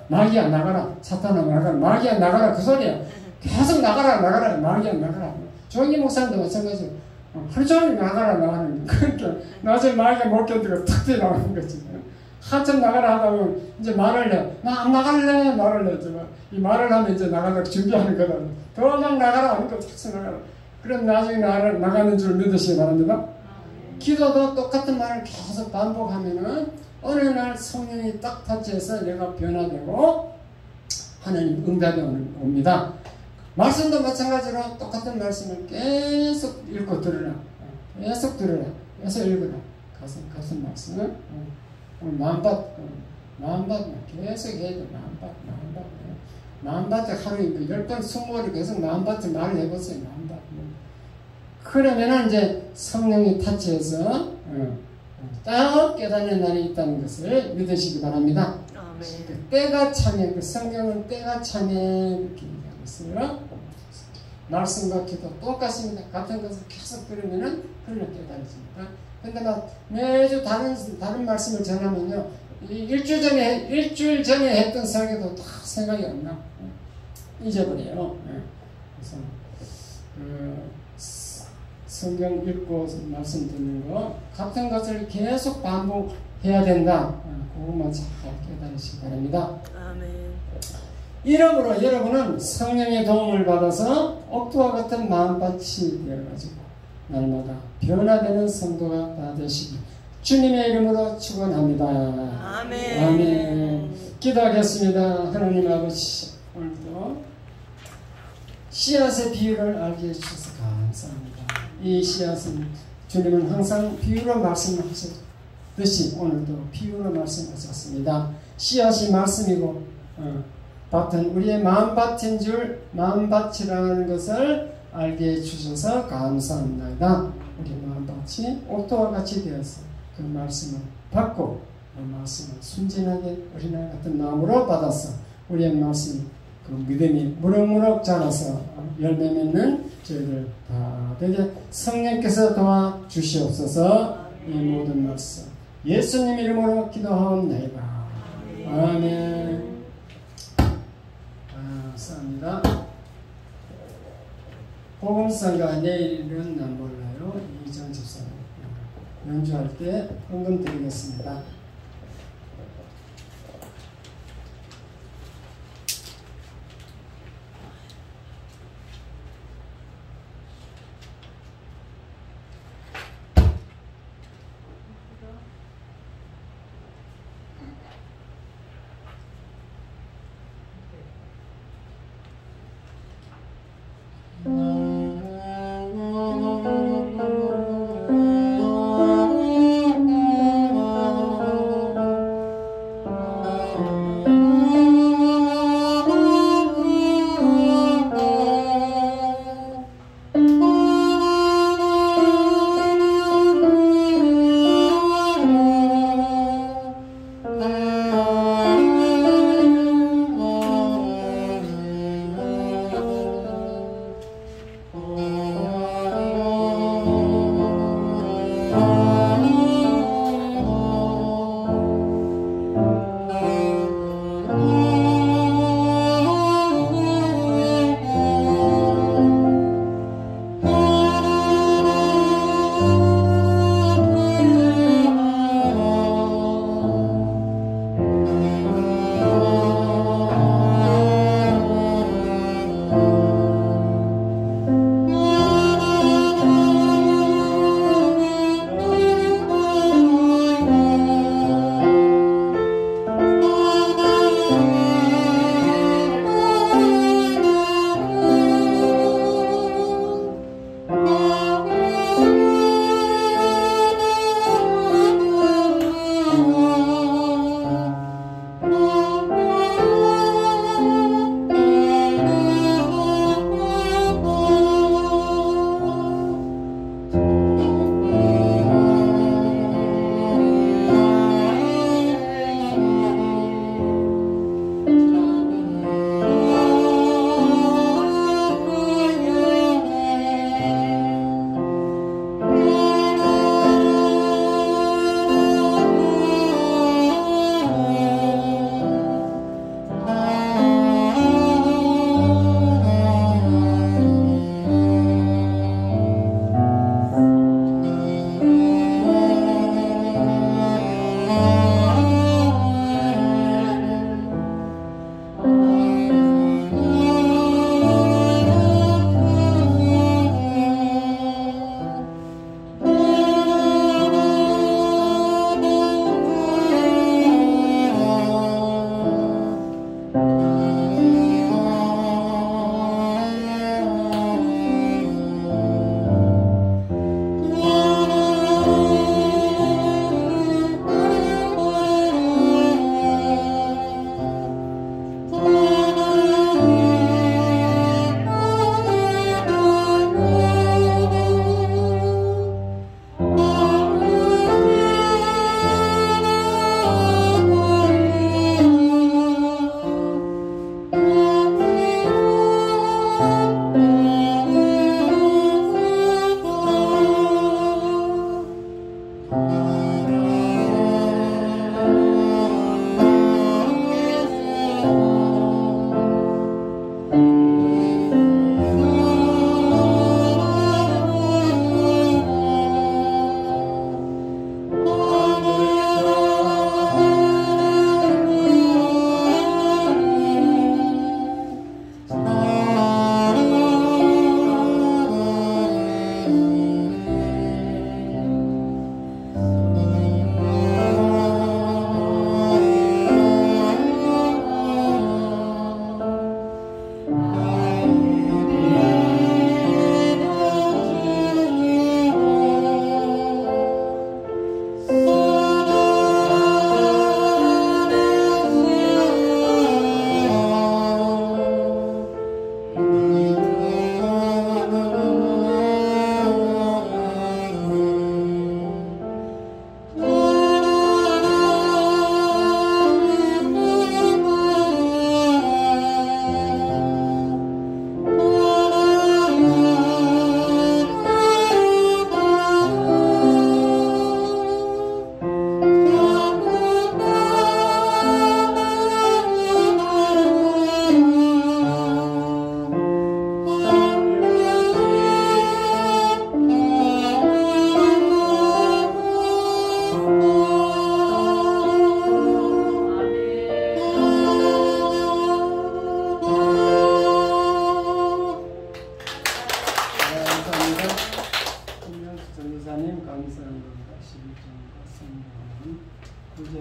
마귀야 나가라 사탄아 나가라 마귀야 나가라 그 소리야. 계속 나가라 마귀야 나가라. 조영기 목사님도 마찬가지로 하루 종일 나가라는 거야. 그러니까 나중에 마귀가 못 견디고 탁 뛰어나오는 거지. 한참 나가라 하다 보면 이제 말을 해. 나 안 나갈래 말을 해. 이 말을 하면 이제 나가려고 준비하는 거다. 더 막 나가라 하는 거 착수 나가라. 그럼 나중에 나가는 줄 믿으시기 바랍니다. 기도도 똑같은 말을 계속 반복하면은 어느 날 성령이 딱 터치해서 내가 변화되고 하나님 응답이 옵니다. 말씀도 마찬가지로 똑같은 말씀을 계속 읽고 들으라. 계속 들으라. 계속 읽으라. 같은 말씀을 마음밭 계속 해야 돼. 마음밭에 하루에 10번 20번을 계속 마음밭에 말을 해보세요. 마음밭. 그러면은 이제 성령이 타치해서 딱 깨닫는 날이 있다는 것을 믿으시기 바랍니다. 아멘. 때가 차면, 그 성경은 때가 차면 이렇게 얘기하고 있어요. 말씀과 기도 똑같습니다. 같은 것을 계속 들으면은 그걸로 깨달아집니다. 근데 막 매주 다른 말씀을 전하면요, 일주일 전에 했던 설교도 다 생각이 안 나. 잊어버려요. 그래서 성경 읽고 말씀 듣는 거 같은 것을 계속 해야 된다. 그것만 잘 깨달으시기 바랍니다. 아멘. 이러므로 여러분은 성령의 도움을 받아서 옥토와 같은 마음밭이 되어가지고 날마다 변화되는 성도가 다 되시기 주님의 이름으로 축원합니다. 아멘. 아멘. 기도하겠습니다. 하나님 아버지, 오늘도 씨앗의 비유를 알게 해주셔서 감사합니다. 이 씨앗은 주님은 항상 비유로 말씀하셨듯이 오늘도 비유로 말씀하셨습니다. 씨앗이 말씀이고 밭은 우리의 마음밭인 줄, 마음밭이라는 것을 알게 해주셔서 감사합니다. 우리 마음밭이 옥토와 같이 되어서 그 말씀을 받고 그 말씀을 순진하게 어린아이 같은 마음으로 받아서 우리의 말씀 그 믿음이 무럭무럭 자라서 열매 맺는 저희들 다 되게 성령께서 도와주시옵소서. 이 모든 말씀 예수님 이름으로 기도하옵나이다. 아멘. 감사합니다. 복음성가 내일은 난 몰라요. 이전 집사님 연주할 때 헌금 드리겠습니다.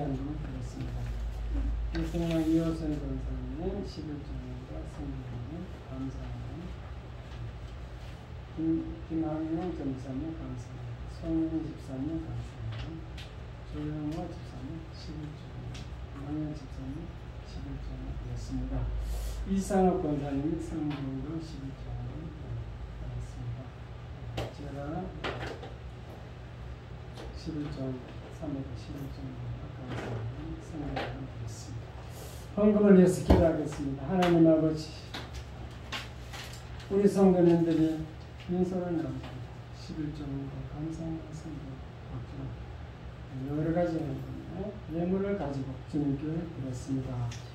헌금을 드렸습니다. 이승만 이호선 권사님 11조원과 성교님 감사합니다. 김학용 전사님 감사합니다. 송윤 집사님 감사합니다. 조영호 집사님 11조원, 망현 집사님 11조원 드렸습니다. 이상욱 권사님이 성교금 11조원 드렸습니다. 제가 11조 3월 11조입니다. 감사합니다. 성교금 드렸습니다. 헌금을 위해서 기도하겠습니다. 하나님 아버지, 우리 성도님들이 민소를 나옵니다. 11조원과 감사합니다. 여러 가지 예물을 가지고 주님께 드렸습니다.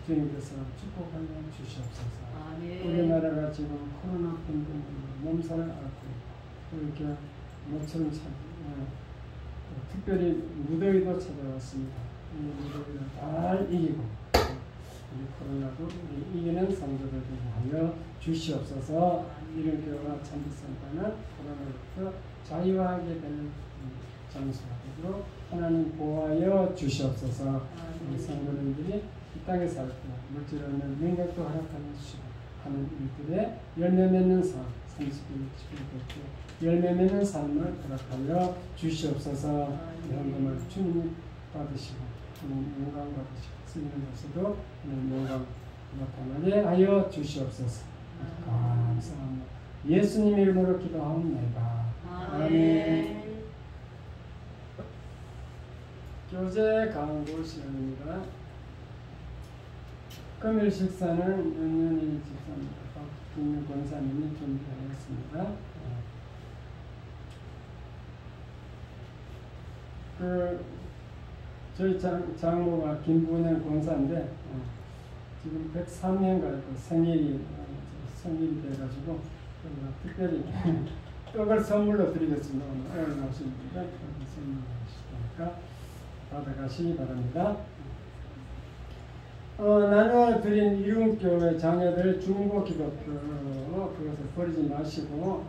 주님께서 축복하여 주시옵소서. 우리나라가 지금 코로나 팬데믹으로 몸살을 앓고 이렇게 모처럼 특별히 무더위도 찾아왔습니다. 이 무더위를 잘 이기고 이 코로나도 이기는 성도들을 하여 주시옵소서. 이런 교회와 참선단은 코로나부터 자유하게 되는 장소가 되도록 하나님 보호하여 주시옵소서. 우리 성도님들이 이 땅에 살 때 물질하는 능력도 허락하여 주시고 하는 일들에 열매 맺는 삶, 30일, 10일 열매 맺는 삶을 허락하여 주시옵소서. 헌금을 주님이 받으시고 주님 영광 받으시고 쓰이는 것에도 영광 나타나게 하여 주시옵소서. 감사합니다. 예수님 이름으로 기도합니다. 아멘. 교제 강구 시간입니다. 금일 식사는 윤윤희 집사님, 박준유 권사님이 준비하였습니다. 저희 장모가 김분영 권사인데 지금 103년가 생일이 돼가지고 특별히 떡을 선물로 드리겠습니다. 오늘 나오신 분들 선물하시니까 받아가시기 바랍니다. 나눠드린 이룸교회 자녀들 중고 기독교 그것을 버리지 마시고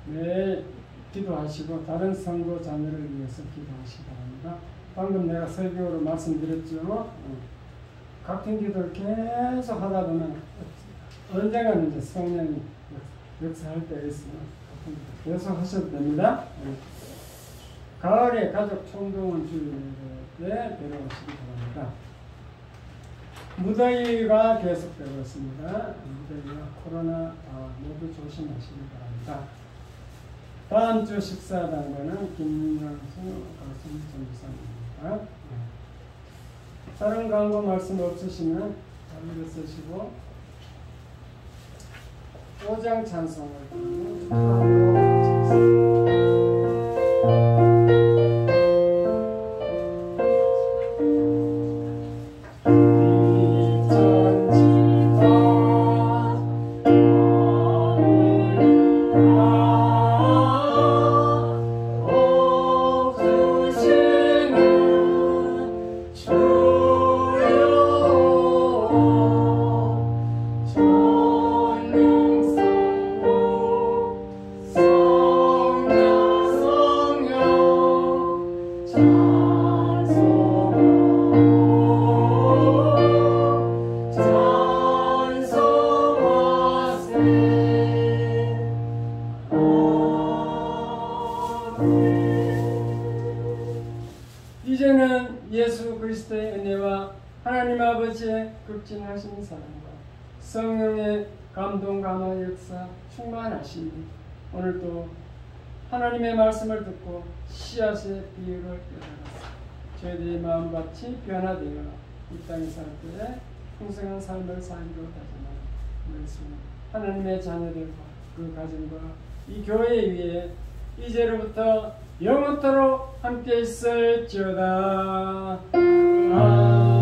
매일 기도하시고 다른 성도 자녀를 위해서 기도하시기 바랍니다. 방금 내가 설교로 말씀드렸죠. 같은 기도를 계속 하다 보면 언젠가는 이제 성령이 역사할 때가 있으면 계속 하셔도 됩니다. 가을에 가족 총동원 주일에 데려오시기 바랍니다. 무더위가 계속되고 있습니다. 무더위와 코로나 모두 조심하시기 바랍니다. 다음 주 식사 단과는 김영수 가슴 전사입니다. 다른 광고 말씀 없으시면 자리를 쓰시고 5장 찬송을 드리고 이제는 예수 그리스도의 은혜와 하나님 아버지의 극진하신 사랑과 성령의 감동 감화 역사 충만하시니 오늘도 하나님의 말씀을 듣고 씨앗의 비유를 깨달았습니다. 저희들의 마음같이 변화되어 이 땅에 살 때에 풍성한 삶을 살기로 다짐하는 예수 하나님의 자녀들과 그 가정과 이 교회 위에 이제로부터 영원토록 함께 있을지어다. 아멘.